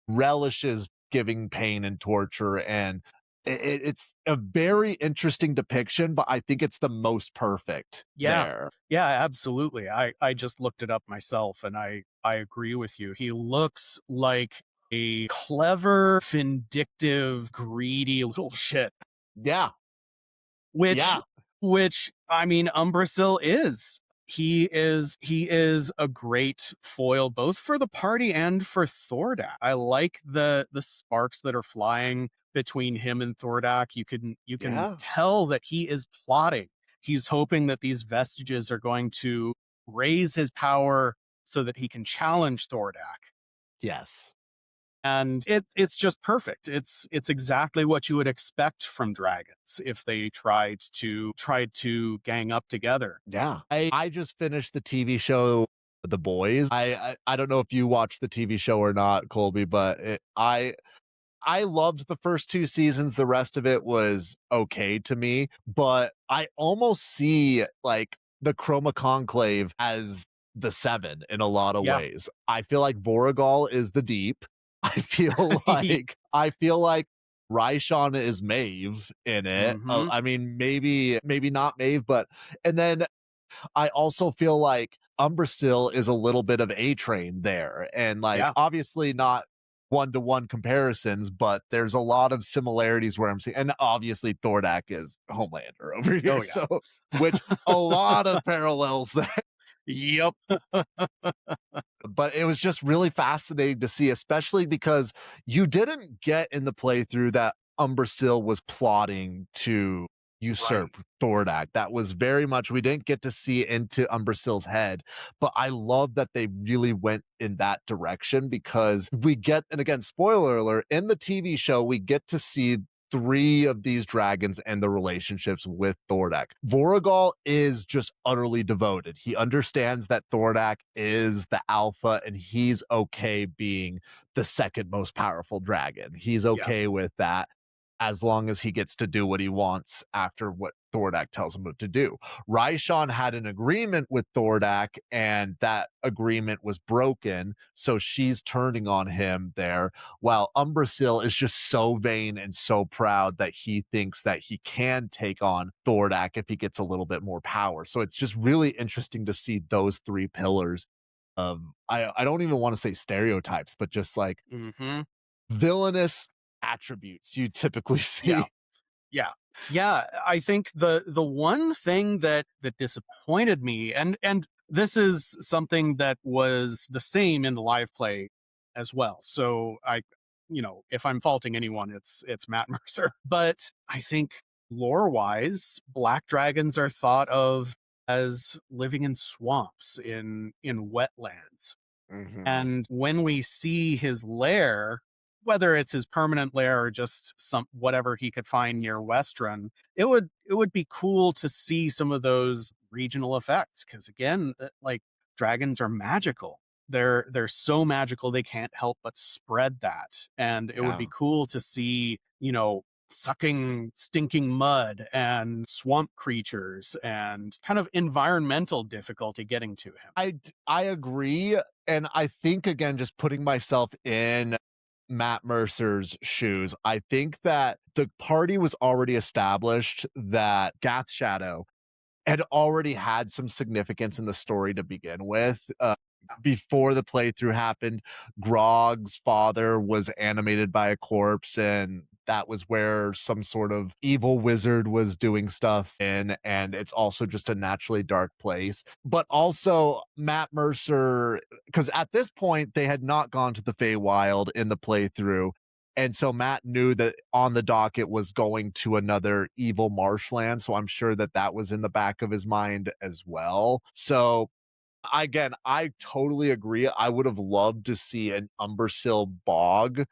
[SPEAKER 1] relishes giving pain and torture, and it's a very interesting depiction, but I think it's the most perfect
[SPEAKER 3] Yeah.
[SPEAKER 1] there.
[SPEAKER 3] Yeah, absolutely. I just looked it up myself, and I agree with you. He looks like a clever, vindictive, greedy little shit,
[SPEAKER 1] Yeah,
[SPEAKER 3] which
[SPEAKER 1] yeah,
[SPEAKER 3] which I mean, Umbrasil is. He is a great foil both for the party and for Thordak. I like the sparks that are flying between him and Thordak. You can
[SPEAKER 1] yeah.
[SPEAKER 3] tell that he is plotting. He's hoping that these vestiges are going to raise his power so that he can challenge Thordak.
[SPEAKER 1] Yes.
[SPEAKER 3] And it's just perfect. It's exactly what you would expect from dragons if they tried to gang up together.
[SPEAKER 1] Yeah. I just finished the TV show The Boys. I don't know if you watched the TV show or not, Colby, but I loved the first 2 seasons, the rest of it was okay to me, but I almost see, like, the Chroma Conclave as the 7 in a lot of
[SPEAKER 3] Yeah.
[SPEAKER 1] ways. I feel like Voragal is the Deep. I feel like Raishan is Maeve in it.
[SPEAKER 3] Hmm.
[SPEAKER 1] I mean, maybe not Maeve, but and then I also feel like Umbrasil is a little bit of A-Train there, and, like,
[SPEAKER 3] Yeah.
[SPEAKER 1] obviously not one-to-one comparisons, but there's a lot of similarities where I'm seeing, and obviously Thordak is Homelander over here,
[SPEAKER 3] Oh yeah.
[SPEAKER 1] so which a lot of parallels there.
[SPEAKER 3] Yep.
[SPEAKER 1] But it was just really fascinating to see, especially because you didn't get in the playthrough that Umbrasil was plotting to
[SPEAKER 3] Right.
[SPEAKER 1] usurp Thordak. That was very much, we didn't get to see into Umbrasil's head, but I love that they really went in that direction because we get, and again, spoiler alert, in the TV show, we get to see 3 of these dragons and the relationships with Thordak. Voragal is just utterly devoted. He understands that Thordak is the alpha and he's okay being the second most powerful dragon. He's
[SPEAKER 3] Yeah.
[SPEAKER 1] okay with that as long as he gets to do what he wants after what Thordak tells him what to do. Raishan had an agreement with Thordak, and that agreement was broken, so she's turning on him there, while Umbrasil is just so vain and so proud that he thinks that he can take on Thordak if he gets a little bit more power. So it's just really interesting to see those 3 pillars of, I don't even want to say stereotypes, but just like
[SPEAKER 3] Hmm.
[SPEAKER 1] villainous attributes you typically
[SPEAKER 3] Yeah.
[SPEAKER 1] see.
[SPEAKER 3] Yeah. Yeah. I think the one thing that disappointed me, and this is something that was the same in the live play as well. So if I'm faulting anyone, it's Matt Mercer. But I think lore wise, black dragons are thought of as living in swamps, in wetlands.
[SPEAKER 1] Mhm.
[SPEAKER 3] And when we see his lair, whether it's his permanent lair or just some whatever he could find near Westrun, it would be cool to see some of those regional effects. Because again, like dragons are magical. They're so magical they can't help but spread that. And it would
[SPEAKER 1] Yeah.
[SPEAKER 3] be cool to see, sucking stinking mud and swamp creatures and kind of environmental difficulty getting to him.
[SPEAKER 1] I agree, and I think, again, just putting myself in Matt Mercer's shoes, I think that the party was already established that Gath Shadow had already had some significance in the story to begin with. Before the playthrough happened, Grog's father was animated by a corpse, and that was where some sort of evil wizard was doing stuff in, and it's also just a naturally dark place. But also, Matt Mercer, because at this point they had not gone to the Feywild in the playthrough, and so Matt knew that on the docket was going to another evil marshland. So I'm sure that that was in the back of his mind as well. So again, I totally agree. I would have loved to see an Umbersil bog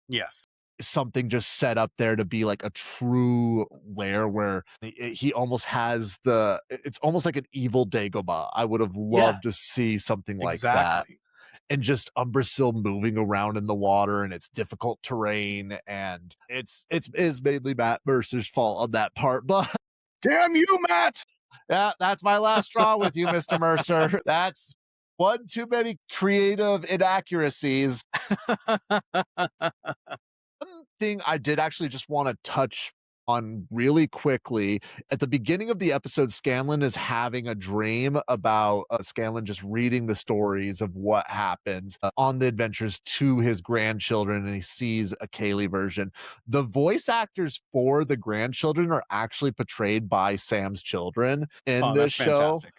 [SPEAKER 3] Yes.
[SPEAKER 1] something just set up there to be like a true lair where he almost has it's almost like an evil Dagobah. I would have
[SPEAKER 3] Yeah,
[SPEAKER 1] loved to see something like that.
[SPEAKER 3] exactly.
[SPEAKER 1] And just Umbrasyl moving around in the water, and it's difficult terrain, and it's mainly Matt Mercer's fault on that part. But
[SPEAKER 3] Damn you, Matt!
[SPEAKER 1] yeah, that's my last straw with you, Mr. Mercer. That's one too many creative inaccuracies. One thing I did actually just want to touch on really quickly. At the beginning of the episode, Scanlan is having a dream about Scanlan just reading the stories of what happens on the adventures to his grandchildren, and he sees a Kaylee version. The voice actors for the grandchildren are actually portrayed by Sam's children in
[SPEAKER 3] Oh,
[SPEAKER 1] this
[SPEAKER 3] that's
[SPEAKER 1] show.
[SPEAKER 3] fantastic.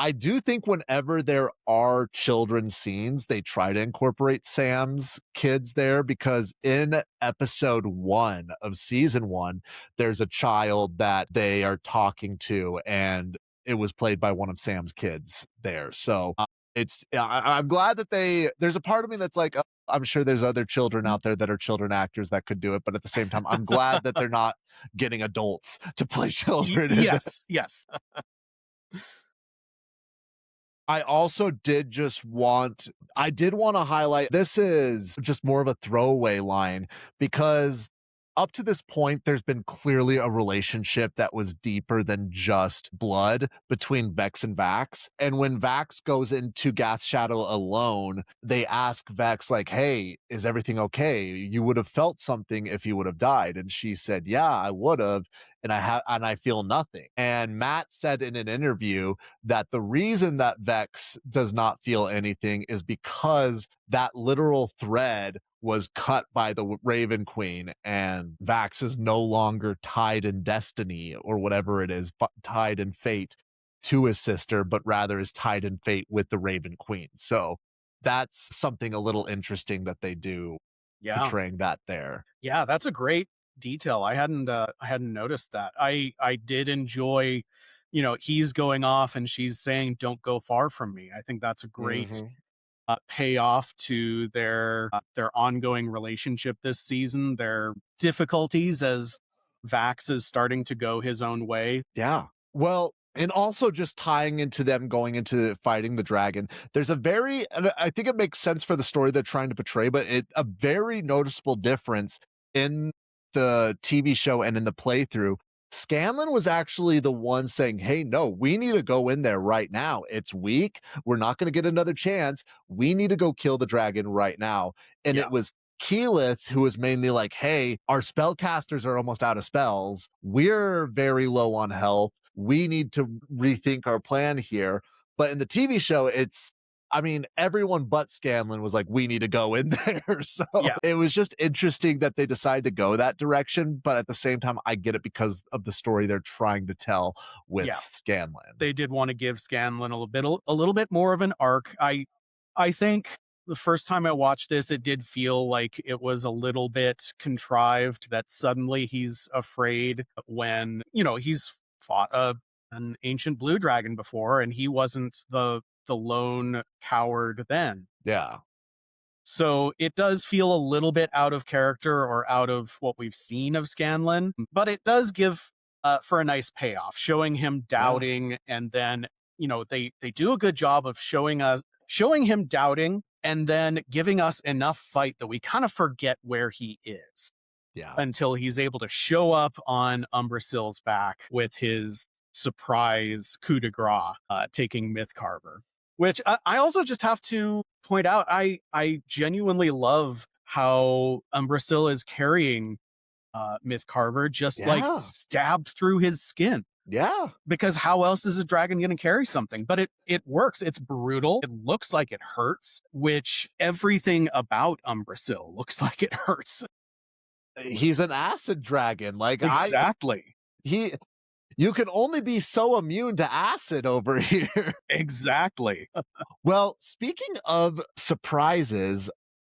[SPEAKER 1] I do think whenever there are children scenes, they try to incorporate Sam's kids there, because in episode 1 of season 1, there's a child that they are talking to, and it was played by one of Sam's kids there. So I'm glad that there's a part of me that's like, I'm sure there's other children out there that are children actors that could do it. But at the same time, I'm glad that they're not getting adults to play children in this.
[SPEAKER 3] Yes.
[SPEAKER 1] I also did want to highlight, this is just more of a throwaway line, because up to this point, there's been clearly a relationship that was deeper than just blood between Vex and Vax. And when Vax goes into Gath Shadow alone, they ask Vex, like, hey, is everything okay? You would have felt something if you would have died. And she said, yeah, I would have. And I feel nothing. And Matt said in an interview that the reason that Vex does not feel anything is because that literal thread was cut by the Raven Queen, and Vax is no longer tied in destiny or whatever it is, tied in fate to his sister, but rather is tied in fate with the Raven Queen. So that's something a little interesting that they do, portraying that there.
[SPEAKER 3] Yeah, that's a great detail. I hadn't noticed that. I did enjoy, he's going off and she's saying, "Don't go far from me." I think that's a great payoff to their ongoing relationship this season, their difficulties as Vax is starting to go his own way.
[SPEAKER 1] Yeah. Well, and also just tying into them going into fighting the dragon, there's and I think it makes sense for the story they're trying to portray, but a very noticeable difference in the TV show and in the playthrough. Scanlan was actually the one saying, hey, no, we need to go in there right now. It's weak. We're not going to get another chance. We need to go kill the dragon right now. And it was Keyleth, who was mainly like, hey, our spellcasters are almost out of spells. We're very low on health. We need to rethink our plan here. But in the TV show, everyone but Scanlan was like, we need to go in there. So it was just interesting that they decided to go that direction. But at the same time, I get it because of the story they're trying to tell with Scanlan.
[SPEAKER 3] They did want to give Scanlan a little bit more of an arc. I think the first time I watched this, it did feel like it was a little bit contrived that suddenly he's afraid when, he's fought an ancient blue dragon before and he wasn't the lone coward then.
[SPEAKER 1] Yeah.
[SPEAKER 3] So it does feel a little bit out of character or out of what we've seen of Scanlan, but it does give for a nice payoff, showing him doubting, and then, they do a good job of showing him doubting and then giving us enough fight that we kind of forget where he is.
[SPEAKER 1] Yeah.
[SPEAKER 3] Until he's able to show up on Umbrasyl's back with his surprise coup de grace, taking Mythcarver. Which I also just have to point out, I genuinely love how Umbrasil is carrying Mythcarver just like stabbed through his skin.
[SPEAKER 1] Yeah.
[SPEAKER 3] Because how else is a dragon going to carry something? But it works. It's brutal. It looks like it hurts, which everything about Umbrasil looks like it hurts.
[SPEAKER 1] He's an acid dragon. Like
[SPEAKER 3] exactly.
[SPEAKER 1] You can only be so immune to acid over here.
[SPEAKER 3] Exactly.
[SPEAKER 1] Well, speaking of surprises,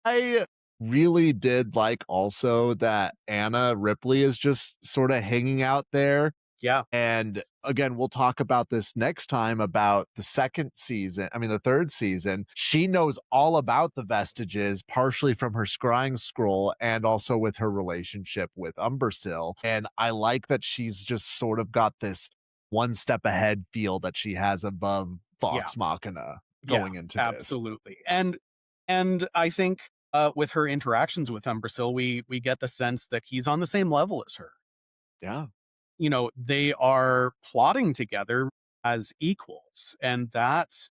[SPEAKER 1] I really did like also that Anna Ripley is just sort of hanging out there.
[SPEAKER 3] Yeah.
[SPEAKER 1] And again, we'll talk about this next time about the the third season. She knows all about the vestiges, partially from her scrying scroll and also with her relationship with Umbrasyl. And I like that she's just sort of got this one step ahead feel that she has above
[SPEAKER 3] Yeah.
[SPEAKER 1] Vox Machina
[SPEAKER 3] Yeah,
[SPEAKER 1] going into this.
[SPEAKER 3] absolutely. And I think with her interactions with Umbrasil, we get the sense that he's on the same level as her.
[SPEAKER 1] Yeah.
[SPEAKER 3] They are plotting together as equals, and that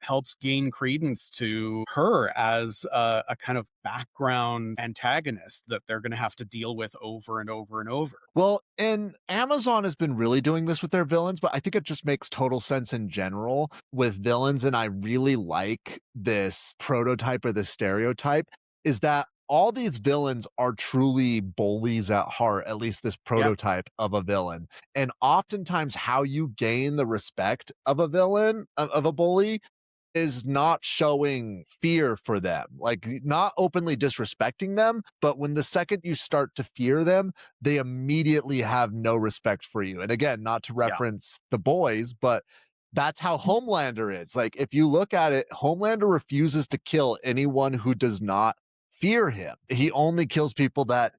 [SPEAKER 3] helps gain credence to her as a kind of background antagonist that they're going to have to deal with over and over and over.
[SPEAKER 1] Well, and Amazon has been really doing this with their villains, but I think it just makes total sense in general with villains. And I really like this prototype or this stereotype is that all these villains are truly bullies at heart, at least this
[SPEAKER 3] Yeah,
[SPEAKER 1] prototype of a villain. And oftentimes, how you gain the respect of a villain, of a bully, is not showing fear for them, like not openly disrespecting them, but when the second you start to fear them, they immediately have no respect for you. And again, not to
[SPEAKER 3] yeah,
[SPEAKER 1] reference the boys, but that's how Homelander is. Like if you look at it, Homelander refuses to kill anyone who does not fear him. He only kills people that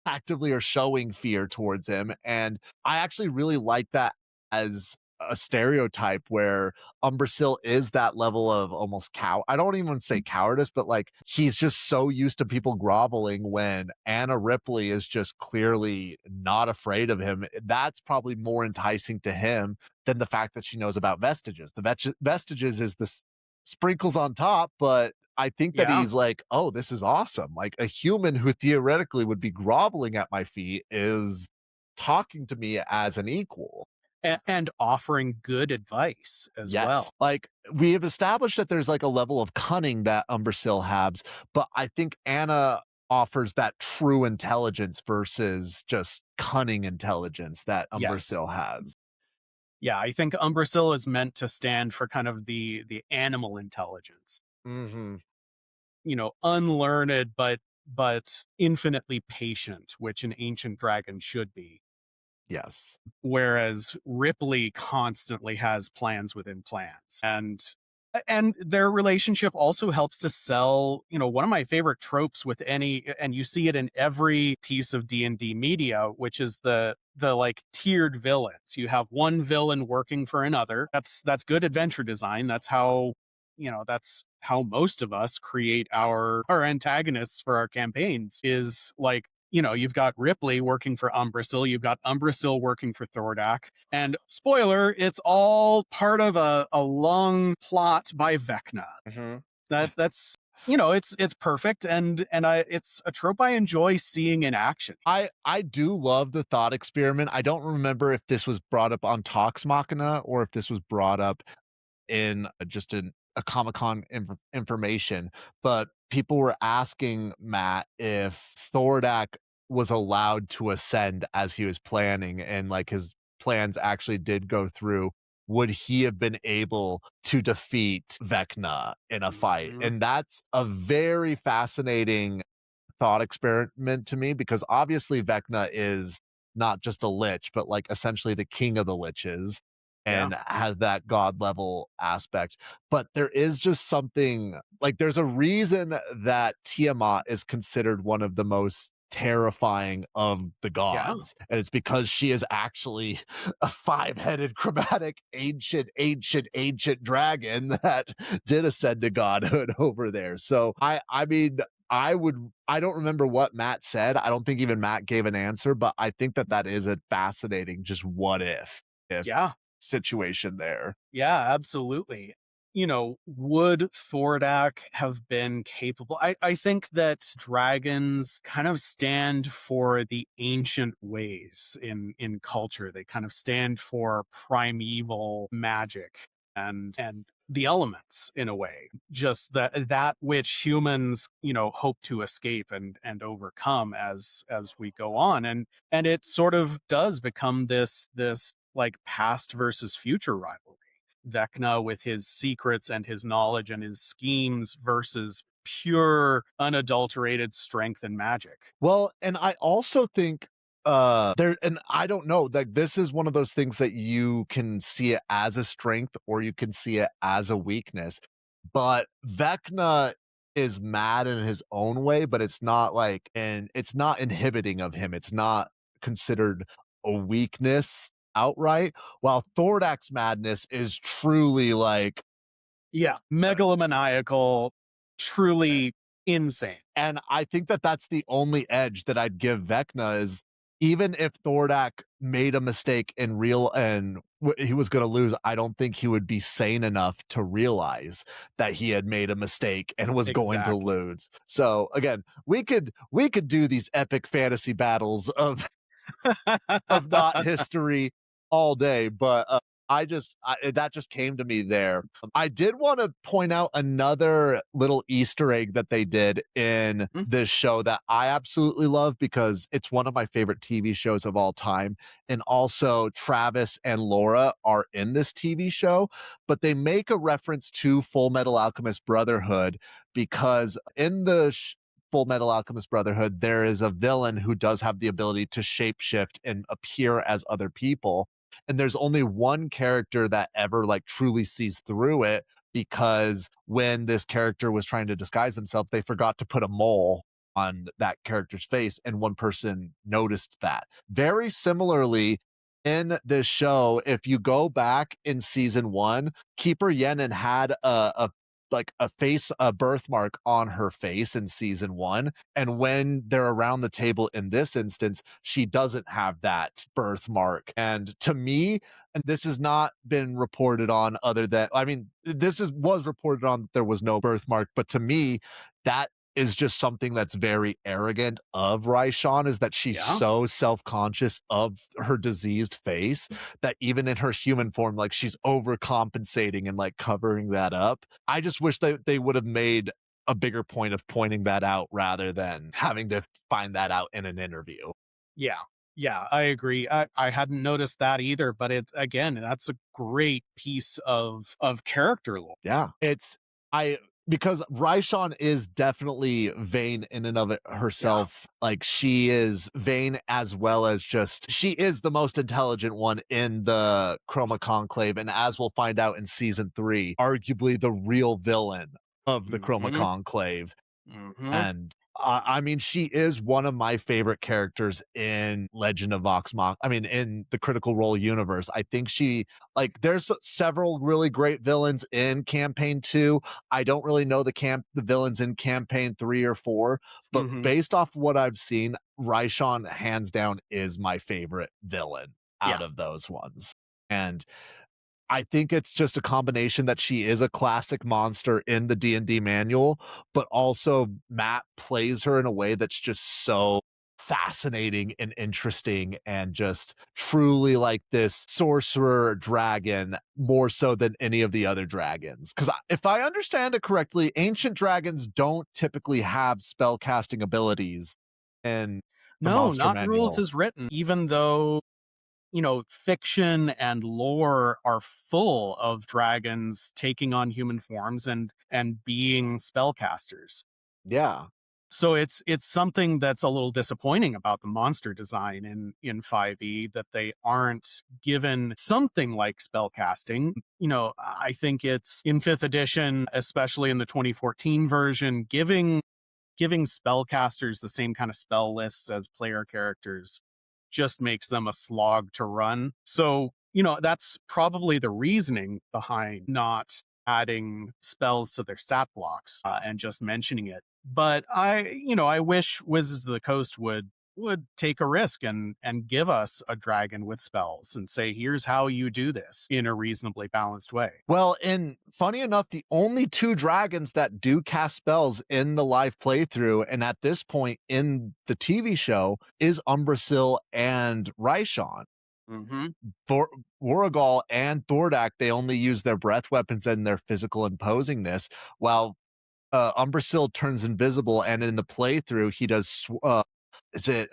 [SPEAKER 1] actively are showing fear towards him. And I actually really like that as a stereotype where Umbrasil is that level of almost I don't even say cowardice, but like he's just so used to people groveling when Anna Ripley is just clearly not afraid of him. That's probably more enticing to him than the fact that she knows about vestiges. The vestiges is this sprinkles on top, but I think that
[SPEAKER 3] yeah.
[SPEAKER 1] he's like, oh, this is awesome. Like a human who theoretically would be groveling at my feet is talking to me as an equal.
[SPEAKER 3] And offering good advice as
[SPEAKER 1] Yes.
[SPEAKER 3] well.
[SPEAKER 1] Like we have established that there's like a level of cunning that Umbrasil has, but I think Anna offers that true intelligence versus just cunning intelligence that
[SPEAKER 3] Yes.
[SPEAKER 1] Umbrasil has.
[SPEAKER 3] Yeah, I think Umbrasil is meant to stand for kind of the animal intelligence.
[SPEAKER 1] Hmm.
[SPEAKER 3] Unlearned but infinitely patient, which an ancient dragon should be.
[SPEAKER 1] Yes.
[SPEAKER 3] Whereas Ripley constantly has plans within plans. And their relationship also helps to sell, one of my favorite tropes with and you see it in every piece of D&D media, which is the like tiered villains. You have one villain working for another. That's good adventure design. That's how most of us create our antagonists for our campaigns, is like, you've got Ripley working for Umbrasil, you've got Umbrasil working for Thordak, and spoiler, it's all part of a long plot by Vecna.
[SPEAKER 1] Hmm.
[SPEAKER 3] It's perfect, and it's a trope I enjoy seeing in action.
[SPEAKER 1] I do love the thought experiment. I don't remember if this was brought up on Talks Machina or if this was brought up in just a Comic-Con information, but people were asking Matt if Thordak was allowed to ascend as he was planning and like his plans actually did go through. Would he have been able to defeat Vecna in a fight?
[SPEAKER 3] Mhm.
[SPEAKER 1] And that's a very fascinating thought experiment to me because obviously Vecna is not just a lich, but like essentially the king of the liches
[SPEAKER 3] Yeah,
[SPEAKER 1] and has that god level aspect. But there is just something like there's a reason that Tiamat is considered one of the most terrifying of the
[SPEAKER 3] yeah,
[SPEAKER 1] gods. And it's because she is actually a five-headed chromatic ancient dragon that did ascend to godhood over there. So I mean I don't remember what Matt said. I don't think even Matt gave an answer, but I think that that is a fascinating just what if
[SPEAKER 3] yeah.
[SPEAKER 1] situation there.
[SPEAKER 3] Yeah, absolutely. Would Thordak have been capable? I think that dragons kind of stand for the ancient ways in culture. They kind of stand for primeval magic and the elements in a way. Just that which humans, hope to escape and overcome as we go on. And it sort of does become this like past versus future rivalry. Vecna with his secrets and his knowledge and his schemes versus pure, unadulterated strength and magic.
[SPEAKER 1] Well, and I also think there, and I don't know, like this is one of those things that you can see it as a strength or you can see it as a weakness. But Vecna is mad in his own way, but it's not like, and it's not inhibiting of him. It's not considered a weakness outright. While Thordak's madness is truly like,
[SPEAKER 3] Yeah, megalomaniacal, truly insane.
[SPEAKER 1] and I think that that's the only edge that I'd give Vecna is even if Thordak made a mistake in real and he was going to lose, I don't think he would be sane enough to realize that he had made a mistake and was going to
[SPEAKER 3] Exactly.
[SPEAKER 1] lose. So again, we could do these epic fantasy battles of not history all day, but that just came to me there. I did want to point out another little Easter egg that they did in
[SPEAKER 3] Mm.
[SPEAKER 1] this show that I absolutely love because it's one of my favorite TV shows of all time. And also, Travis and Laura are in this TV show, but they make a reference to Full Metal Alchemist Brotherhood because in the Full Metal Alchemist Brotherhood, there is a villain who does have the ability to shapeshift and appear as other people. And there's only one character that ever like truly sees through it because when this character was trying to disguise themselves, they forgot to put a mole on that character's face, and one person noticed that. Very similarly, in this show, if you go back in season 1, Keeper Yenin had a birthmark on her face in season 1, and when they're around the table in this instance, she doesn't have that birthmark. And to me, and this has not been reported on other than, I mean, was reported on that there was no birthmark, but to me, that is just something that's very arrogant of Raishan, is that she's
[SPEAKER 3] Yeah.
[SPEAKER 1] so self-conscious of her diseased face that even in her human form, like she's overcompensating and like covering that up. I just wish that they would have made a bigger point of pointing that out rather than having to find that out in an interview.
[SPEAKER 3] Yeah. Yeah, I agree. I hadn't noticed that either, but it's again, that's a great piece of character lore.
[SPEAKER 1] Yeah. Because Raishan is definitely vain in and of it herself. Like she is vain as well as just, she is the most intelligent one in the Chroma Conclave. And as we'll find out in season 3, arguably the real villain of the Chroma
[SPEAKER 3] Mhm.
[SPEAKER 1] Conclave.
[SPEAKER 3] Mhm.
[SPEAKER 1] And I mean, she is one of my favorite characters in Legend of Vox Machina. I mean, in the Critical Role universe. I think there's several really great villains in campaign 2. I don't really know the villains in campaign 3 or 4, but
[SPEAKER 3] Mhm.
[SPEAKER 1] based off what I've seen, Raishan hands down is my favorite villain out of those ones. And I think it's just a combination that she is a classic monster in the D&D manual, but also Matt plays her in a way that's just so fascinating and interesting and just truly like this sorcerer dragon more so than any of the other dragons. Because if I understand it correctly, ancient dragons don't typically have spell casting abilities in the
[SPEAKER 3] No,
[SPEAKER 1] monster
[SPEAKER 3] not rules
[SPEAKER 1] manual.
[SPEAKER 3] as written, even though fiction and lore are full of dragons taking on human forms and being spellcasters.
[SPEAKER 1] Yeah.
[SPEAKER 3] So it's something that's a little disappointing about the monster design in 5e, that they aren't given something like spellcasting. I think it's in 5th edition, especially in the 2014 version, giving spellcasters the same kind of spell lists as player characters just makes them a slog to run. So, that's probably the reasoning behind not adding spells to their stat blocks and just mentioning it. But I wish Wizards of the Coast would take a risk and give us a dragon with spells and say, here's how you do this in a reasonably balanced way.
[SPEAKER 1] Well, and funny enough, the only 2 dragons that do cast spells in the live playthrough, and at this point in the TV show, is Umbrasil and Raishan.
[SPEAKER 3] Mm-hmm.
[SPEAKER 1] Warrigal and Thordak, they only use their breath weapons and their physical imposingness, while Umbrasil turns invisible, and in the playthrough, he does is it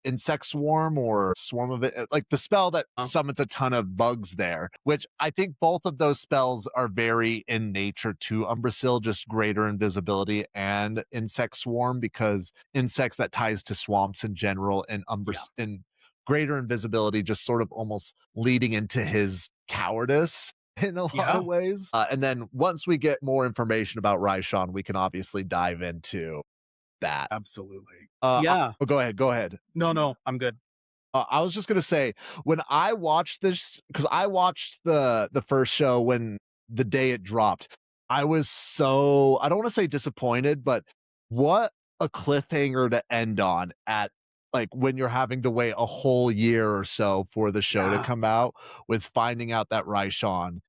[SPEAKER 1] insect swarm or swarm of it? Like the spell that summons a ton of bugs there, which I think both of those spells are very in nature to Umbrasil, just greater invisibility and insect swarm, because insects that ties to swamps in general, and and greater invisibility just sort of almost leading into his cowardice in a lot of ways. And then once we get more information about Raishan, we can obviously dive into that.
[SPEAKER 3] Absolutely.
[SPEAKER 1] Go ahead.
[SPEAKER 3] No, I'm good.
[SPEAKER 1] I was just gonna say, when I watched this, because I watched the first show when the day it dropped, I was so, I don't want to say disappointed, but what a cliffhanger to end on, at like when you're having to wait a whole year or so for the show to come out, with finding out that Raishan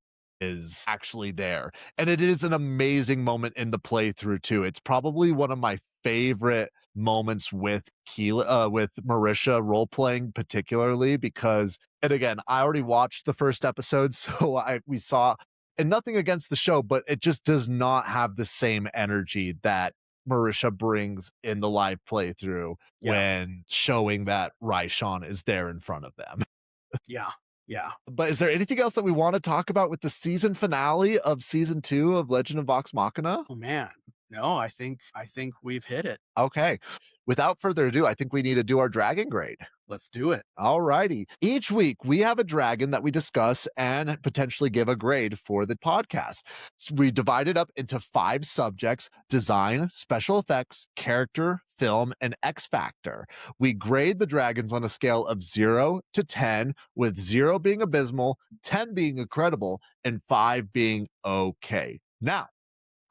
[SPEAKER 1] is actually there. And it is an amazing moment in the playthrough too. It's probably one of my favorite moments with with Marisha role playing, particularly because, and again, I already watched the first episode, so we saw, and nothing against the show, but it just does not have the same energy that Marisha brings in the live playthrough when showing that Raishan is there in front of them.
[SPEAKER 3] Yeah.
[SPEAKER 1] But is there anything else that we want to talk about with the season finale of season 2 of Legend of Vox Machina?
[SPEAKER 3] Oh man. No, I think we've hit it.
[SPEAKER 1] Okay. Without further ado, I think we need to do our dragon grade.
[SPEAKER 3] Let's do it.
[SPEAKER 1] All righty. Each week, we have a dragon that we discuss and potentially give a grade for the podcast. So we divide it up into 5 subjects: design, special effects, character, film, and X factor. We grade the dragons on a scale of 0 to 10, with 0 being abysmal, 10 being incredible, and 5 being okay. Now,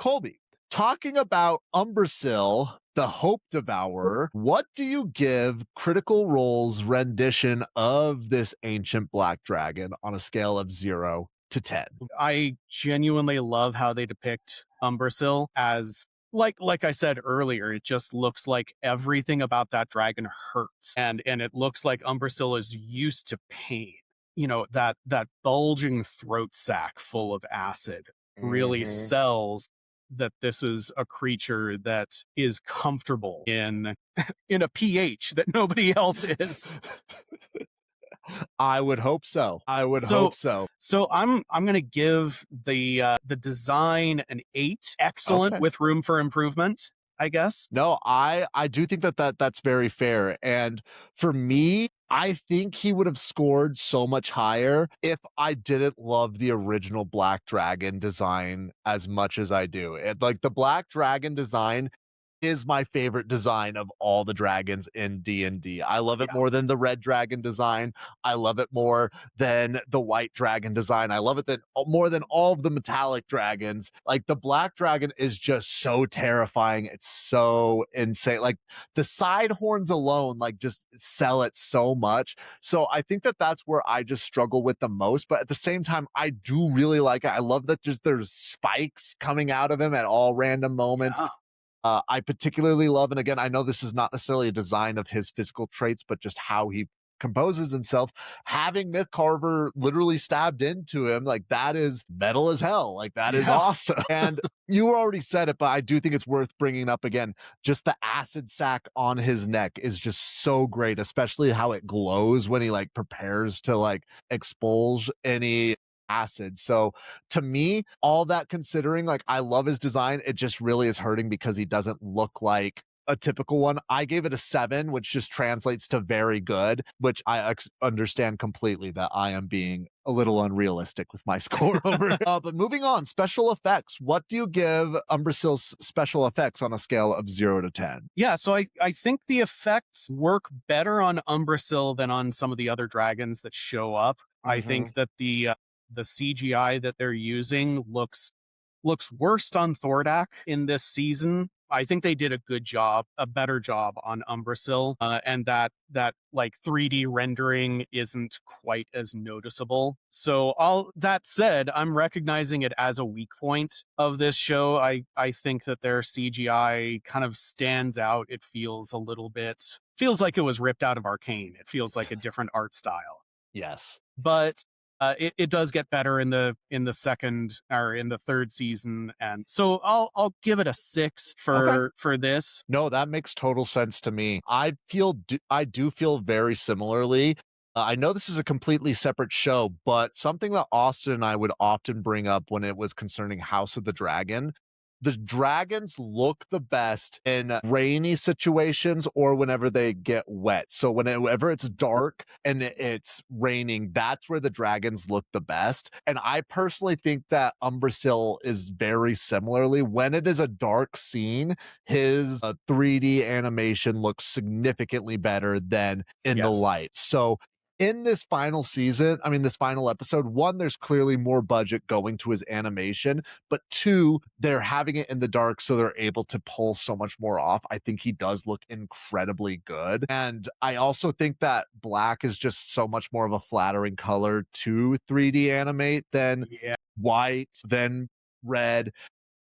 [SPEAKER 1] Colby, talking about Umbrasyl, the Hope Devourer, what do you give Critical Role's rendition of this ancient black dragon on a scale of 0 to 10?
[SPEAKER 3] I genuinely love how they depict Umbrasyl as, like I said earlier, it just looks like everything about that dragon hurts, and it looks like Umbrasyl is used to pain. You know, that bulging throat sac full of acid really sells that this is a creature that is comfortable in a pH that nobody else is.
[SPEAKER 1] I would hope so. hope so.
[SPEAKER 3] So I'm gonna give the design an 8. Excellent, with room for improvement, I guess.
[SPEAKER 1] No, I do think that's very fair. And for me, I think he would have scored so much higher if I didn't love the original Black Dragon design as much as I do. Like the Black Dragon design is my favorite design of all the dragons in D&D. I love it more than the red dragon design. I love it more than the white dragon design. I love it more than all of the metallic dragons. Like the black dragon is just so terrifying. It's so insane. Like the side horns alone, like just sell it so much. So I think that's where I just struggle with the most. But at the same time, I do really like it. I love that just there's spikes coming out of him at all random moments. I particularly love, and again, I know this is not necessarily a design of his physical traits, but just how he composes himself, having Myth Carver literally stabbed into him, like that is metal as hell. Like that is awesome. And you already said it, but I do think it's worth bringing up again. Just the acid sac on his neck is just so great, especially how it glows when he like prepares to like expulge any acid. So to me, all that considering, like I love his design, it just really is hurting because he doesn't look like a typical one. I gave it a 7, which just translates to very good, which I understand completely that I am being a little unrealistic with my score over it. But moving on, special effects. What do you give Umbrasyl's special effects on a scale of 0 to 10?
[SPEAKER 3] Yeah, so I think the effects work better on Umbrasyl than on some of the other dragons that show up. I think that the CGI that they're using looks worse on Thordak in this season. I think they did a better job on Umbrasyl, and that like 3D rendering isn't quite as noticeable. So all that said, I'm recognizing it as a weak point of this show. I think that their CGI kind of stands out. It feels like it was ripped out of Arcane. It feels like a different art style.
[SPEAKER 1] Yes.
[SPEAKER 3] But it does get better in the second or in the third season, and so I'll give it a 6
[SPEAKER 1] Okay.
[SPEAKER 3] for this.
[SPEAKER 1] No, that makes total sense to me. I do feel very similarly. I know this is a completely separate show, but something that Austin and I would often bring up when it was concerning House of the Dragon, the dragons look the best in rainy situations or whenever they get wet. So whenever it's dark and it's raining, that's where the dragons look the best. And I personally think that Umbrasil is very similarly. When it is a dark scene, his 3D animation looks significantly better than in the
[SPEAKER 3] Yes.
[SPEAKER 1] light. So in this final season, I mean, this final episode, one, there's clearly more budget going to his animation, but two, they're having it in the dark, so they're able to pull so much more off. I think he does look incredibly good. And I also think that black is just so much more of a flattering color to 3D animate than
[SPEAKER 3] Yeah.
[SPEAKER 1] white, than red.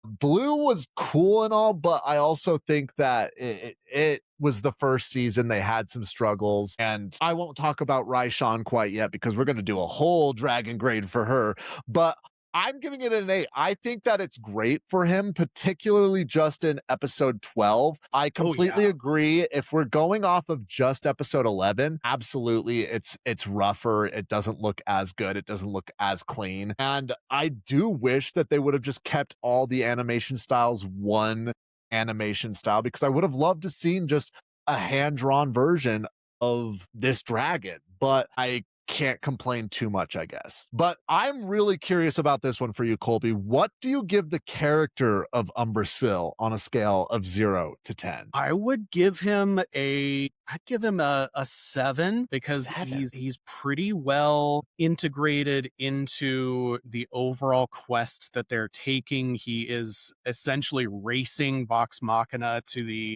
[SPEAKER 1] Blue was cool and all, but I also think that it was the first season. They had some struggles, and I won't talk about Raishan quite yet because we're going to do a whole dragon grade for her. But I'm giving it an 8. I think that it's great for him, particularly just in episode 12. I completely agree. If we're going off of just episode 11, absolutely, it's rougher. It doesn't look as good. It doesn't look as clean. And I do wish that they would have just kept all the animation styles one animation style, because I would have loved to seen just a hand-drawn version of this dragon. But I can't complain too much, I guess. But I'm really curious about this one for you, Colby. What do you give the character of Umbrasil on a scale of 0 to 10?
[SPEAKER 3] I'd give him a 7 because he's pretty well integrated into the overall quest that they're taking. He is essentially racing Vox Machina to the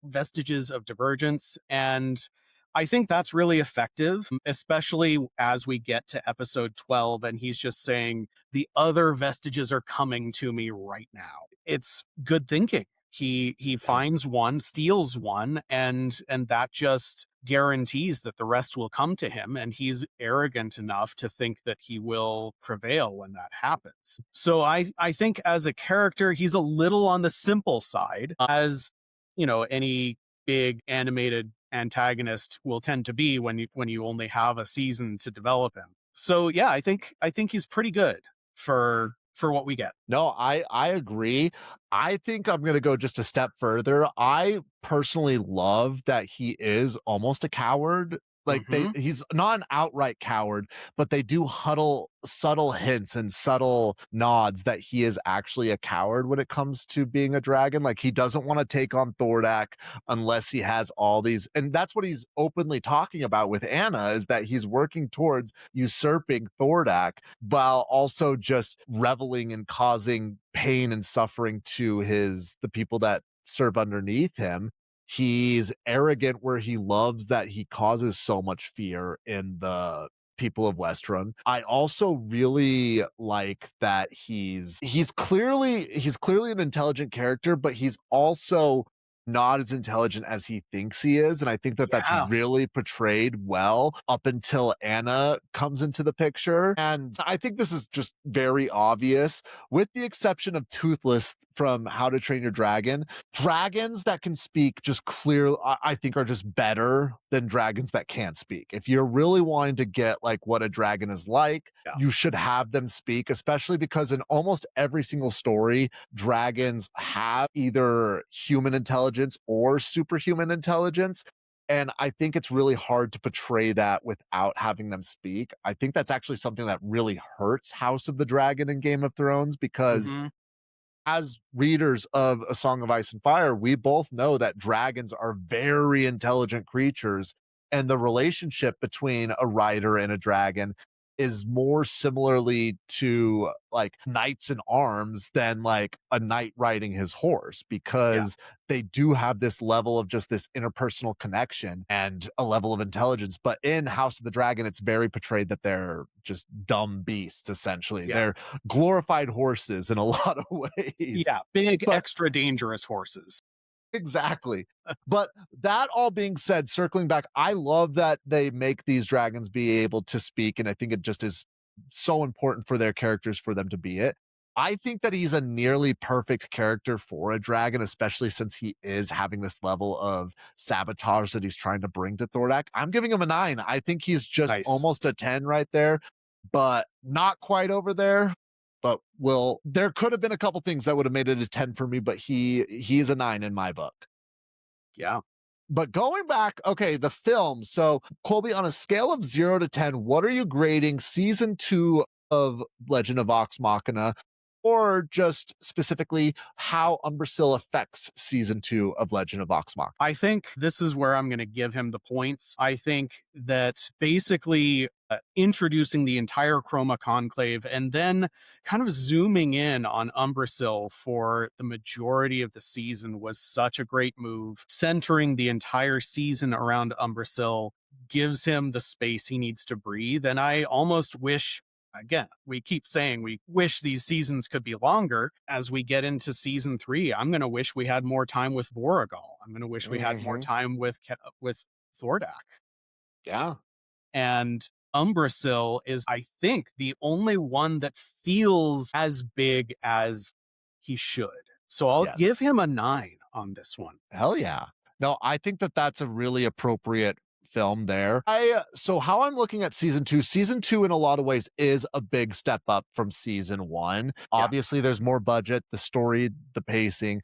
[SPEAKER 3] vestiges of divergence, and I think that's really effective, especially as we get to episode 12 and he's just saying the other vestiges are coming to me right now. It's good thinking. He finds one, steals one, and that just guarantees that the rest will come to him, and he's arrogant enough to think that he will prevail when that happens. So I think as a character, he's a little on the simple side, as any big animated antagonist will tend to be when you only have a season to develop him. So yeah, I think he's pretty good for what we get.
[SPEAKER 1] No, I agree. I think I'm going to go just a step further. I personally love that he is almost a coward. Like he's not an outright coward, but they do huddle subtle hints and subtle nods that he is actually a coward when it comes to being a dragon. Like he doesn't want to take on Thordak unless he has all these, and that's what he's openly talking about with Anna, is that he's working towards usurping Thordak while also just reveling and causing pain and suffering to the people that serve underneath him. He's arrogant where he loves that he causes so much fear in the people of Westruun. I also really like that he's clearly an intelligent character, but he's also not as intelligent as he thinks he is. And I think that that's really portrayed well up until Anna comes into the picture. And I think this is just very obvious, with the exception of Toothless from How to Train Your Dragon. Dragons that can speak just clearly, I think, are just better than dragons that can't speak. If you're really wanting to get like what a dragon is like, you should have them speak, especially because in almost every single story, dragons have either human intelligence or superhuman intelligence. And I think it's really hard to portray that without having them speak. I think that's actually something that really hurts House of the Dragon in Game of Thrones, because as readers of A Song of Ice and Fire, we both know that dragons are very intelligent creatures, and the relationship between a rider and a dragon is more similarly to like knights in arms than like a knight riding his horse, because they do have this level of just this interpersonal connection and a level of intelligence. But in House of the Dragon, it's very portrayed that they're just dumb beasts, essentially. They're glorified horses in a lot of ways.
[SPEAKER 3] Big, extra dangerous horses.
[SPEAKER 1] Exactly. But that all being said, circling back, I love that they make these dragons be able to speak, and I think it just is so important for their characters for them to be it. I think that he's a nearly perfect character for a dragon, especially since he is having this level of sabotage that he's trying to bring to Thordak. I'm giving him a 9. I think he's just
[SPEAKER 3] Nice.
[SPEAKER 1] almost a 10 right there, but not quite over there. But there could have been a couple things that would have made it a 10 for me, but he's a 9 in my book.
[SPEAKER 3] Yeah.
[SPEAKER 1] But going back, okay, the film. So, Colby, on a scale of 0 to 10, what are you grading season 2 of Legend of Vox Machina, or just specifically how Umbrasil affects season 2 of Legend of Vox Machina?
[SPEAKER 3] I think this is where I'm going to give him the points. I think that basically introducing the entire Chroma Conclave and then kind of zooming in on Umbrasil for the majority of the season was such a great move. Centering the entire season around Umbrasil gives him the space he needs to breathe. And I almost wish, again, we keep saying we wish these seasons could be longer. As we get into season 3, I'm going to wish we had more time with Voragal. I'm going to wish we had more time with Thordak.
[SPEAKER 1] Yeah.
[SPEAKER 3] And Umbrasil is, I think, the only one that feels as big as he should. So I'll give him a 9 on this one.
[SPEAKER 1] Hell yeah. No, I think that that's a really appropriate film there. So how I'm looking at season 2 in a lot of ways is a big step up from season 1. Obviously there's more budget, the story, the pacing.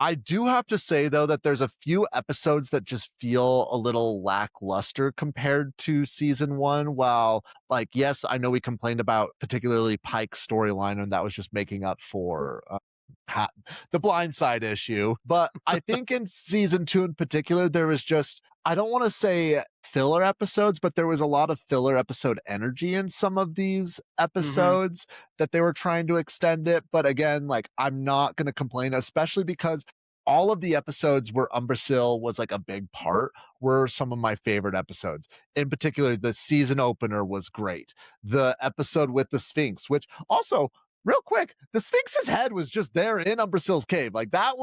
[SPEAKER 1] I do have to say though that there's a few episodes that just feel a little lackluster compared to season 1. While, like, yes, I know we complained about particularly Pike's storyline, and that was just making up for the blind side issue. But I think in season 2 in particular, there was just, I don't want to say filler episodes, but there was a lot of filler episode energy in some of these episodes that they were trying to extend it. But again, like, I'm not going to complain, especially because all of the episodes where Umbrasil was like a big part were some of my favorite episodes. In particular, the season opener was great. The episode with the Sphinx, which also, real quick, the Sphinx's head was just there in Umbrasil's cave. Like,
[SPEAKER 3] that's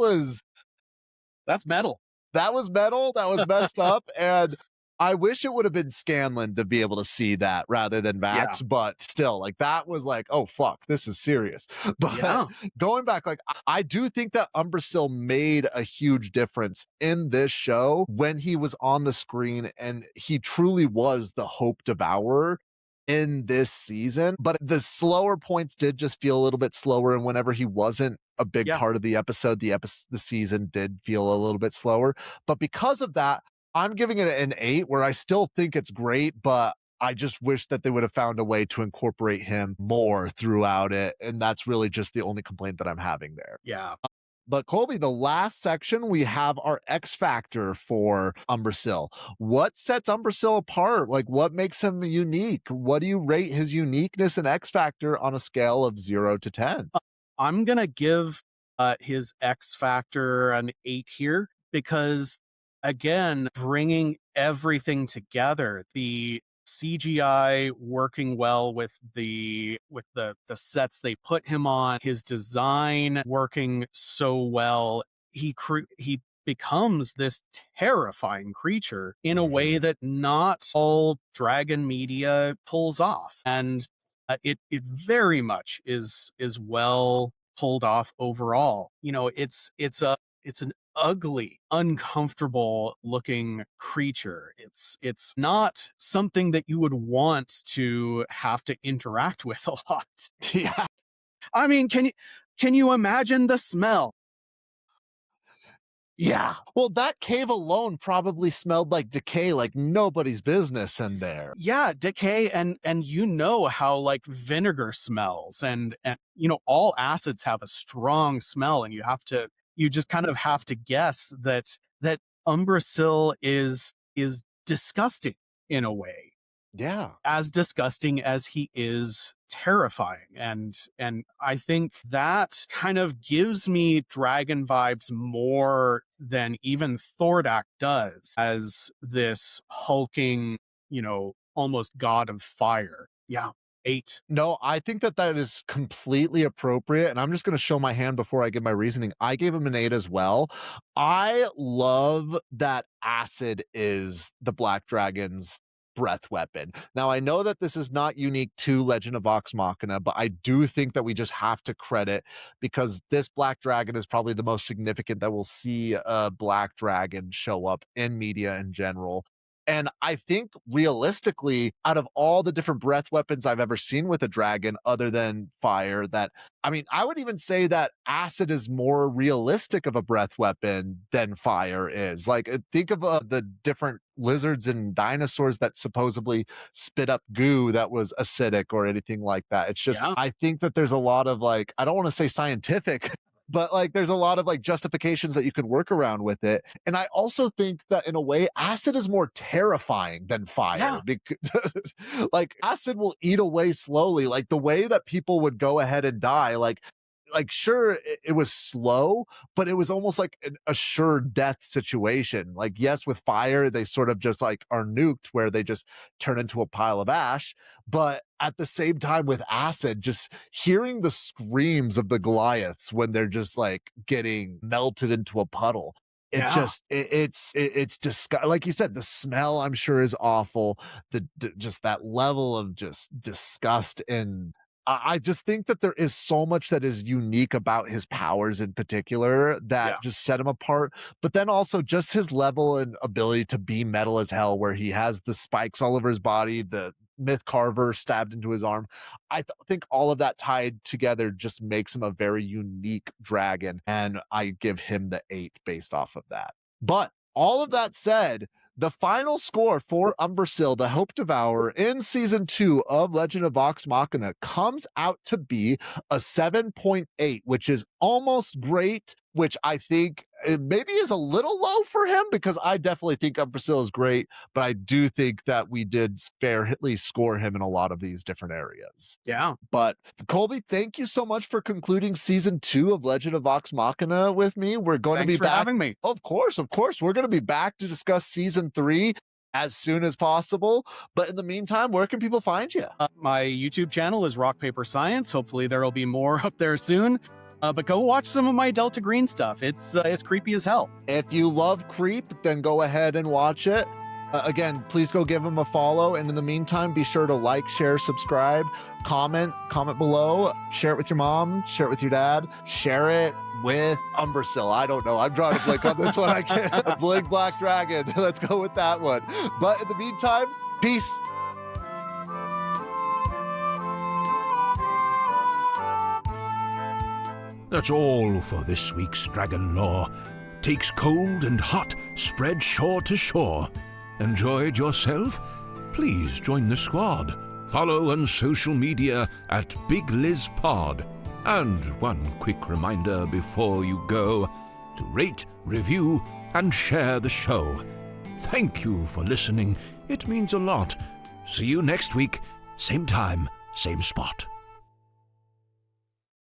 [SPEAKER 3] metal.
[SPEAKER 1] That was metal. That was messed up. And I wish it would have been Scanlan to be able to see that rather than Vax, but still, like, that was like, oh fuck, this is serious. But going back, like, I do think that Umbrasil made a huge difference in this show when he was on the screen, and he truly was the Hope Devourer in this season. But the slower points did just feel a little bit slower, and whenever he wasn't a big part of the episode, the season did feel a little bit slower. But because of that, I'm giving it an 8, where I still think it's great, but I just wish that they would have found a way to incorporate him more throughout it. And that's really just the only complaint that I'm having there.
[SPEAKER 3] Yeah.
[SPEAKER 1] But Colby, the last section, we have our X factor for Umbrasil. What sets Umbrasil apart? Like, what makes him unique? What do you rate his uniqueness and X factor on a scale of 0 to 10?
[SPEAKER 3] I'm going to give his X factor an 8 here because, again, bringing everything together, the CGI working well with the sets they put him on, his design working so well, he becomes this terrifying creature in a way that not all dragon media pulls off, and it very much is well pulled off overall. You know, it's an ugly, uncomfortable looking creature. It's not something that you would want to have to interact with a lot.
[SPEAKER 1] Yeah.
[SPEAKER 3] I mean, can you imagine the smell?
[SPEAKER 1] Yeah. Well, that cave alone probably smelled like decay, like nobody's business in there.
[SPEAKER 3] Yeah, decay, and you know how like vinegar smells, and you know, all acids have a strong smell, and you just kind of have to guess that Umbrasil is disgusting in a way.
[SPEAKER 1] Yeah.
[SPEAKER 3] As disgusting as he is terrifying. And I think that kind of gives me dragon vibes more than even Thordak does as this hulking, you know, almost god of fire. Yeah. 8.
[SPEAKER 1] No, I think that that is completely appropriate, and I'm just gonna show my hand before I give my reasoning. I gave him an 8 as well. I love that acid is the Black Dragon's breath weapon. Now, I know that this is not unique to Legend of Vox Machina, but I do think that we just have to credit because this Black Dragon is probably the most significant that we'll see a Black Dragon show up in media in general. And I think realistically, out of all the different breath weapons I've ever seen with a dragon, other than fire, that I mean, I would even say that acid is more realistic of a breath weapon than fire is. Like, think of the different lizards and dinosaurs that supposedly spit up goo that was acidic or anything like that. It's just,
[SPEAKER 3] Yeah.
[SPEAKER 1] I think that there's a lot of like, I don't want to say scientific. But like, there's a lot of like justifications that you could work around with it. And I also think that in a way, acid is more terrifying than fire.
[SPEAKER 3] Yeah.
[SPEAKER 1] Because like acid will eat away slowly. Like the way that people would go ahead and die, like sure it was slow, but it was almost like a sure death situation. Like, yes, with fire they sort of just like are nuked where they just turn into a pile of ash, but at the same time with acid, just hearing the screams of the Goliaths when they're just like getting melted into a puddle, it's disgusting. Like you said, the smell I'm sure is awful. Just that level of just disgust, and I just think that there is so much that is unique about his powers in particular that just set him apart. But then also just his level and ability to be metal as hell, where he has the spikes all over his body, the myth carver stabbed into his arm. I think all of that tied together just makes him a very unique dragon. And I give him the 8 based off of that. But all of that said, the final score for Umbrasyl, the Hope Devourer, in season 2 of Legend of Vox Machina comes out to be a 7.8, which is almost great, which I think it maybe is a little low for him because I definitely think Umbrasyl is great, but I do think that we did fairly score him in a lot of these different areas.
[SPEAKER 3] Yeah.
[SPEAKER 1] But Colby, thank you so much for concluding season 2 of Legend of Vox Machina with me. We're going
[SPEAKER 3] Thanks
[SPEAKER 1] to be
[SPEAKER 3] for
[SPEAKER 1] back.
[SPEAKER 3] having me.
[SPEAKER 1] Of course. We're going to be back to discuss season 3 as soon as possible. But in the meantime, where can people find you?
[SPEAKER 3] My YouTube channel is Rock Paper Science. Hopefully there will be more up there soon. But go watch some of my Delta Green stuff. It's creepy as hell.
[SPEAKER 1] If you love Creep, then go ahead and watch it. Again, please go give him a follow. And in the meantime, be sure to like, share, subscribe, comment below, share it with your mom, share it with your dad, share it with Umbrasyl. I don't know. I'm drawing a blank on this one. I can't. Blink Black Dragon. Let's go with that one. But in the meantime, peace.
[SPEAKER 2] That's all for this week's Dragon Lore. Takes cold and hot, spread shore to shore. Enjoyed yourself? Please join the squad. Follow on social media at BigLizPod. And one quick reminder before you go, to rate, review, and share the show. Thank you for listening. It means a lot. See you next week, same time, same spot.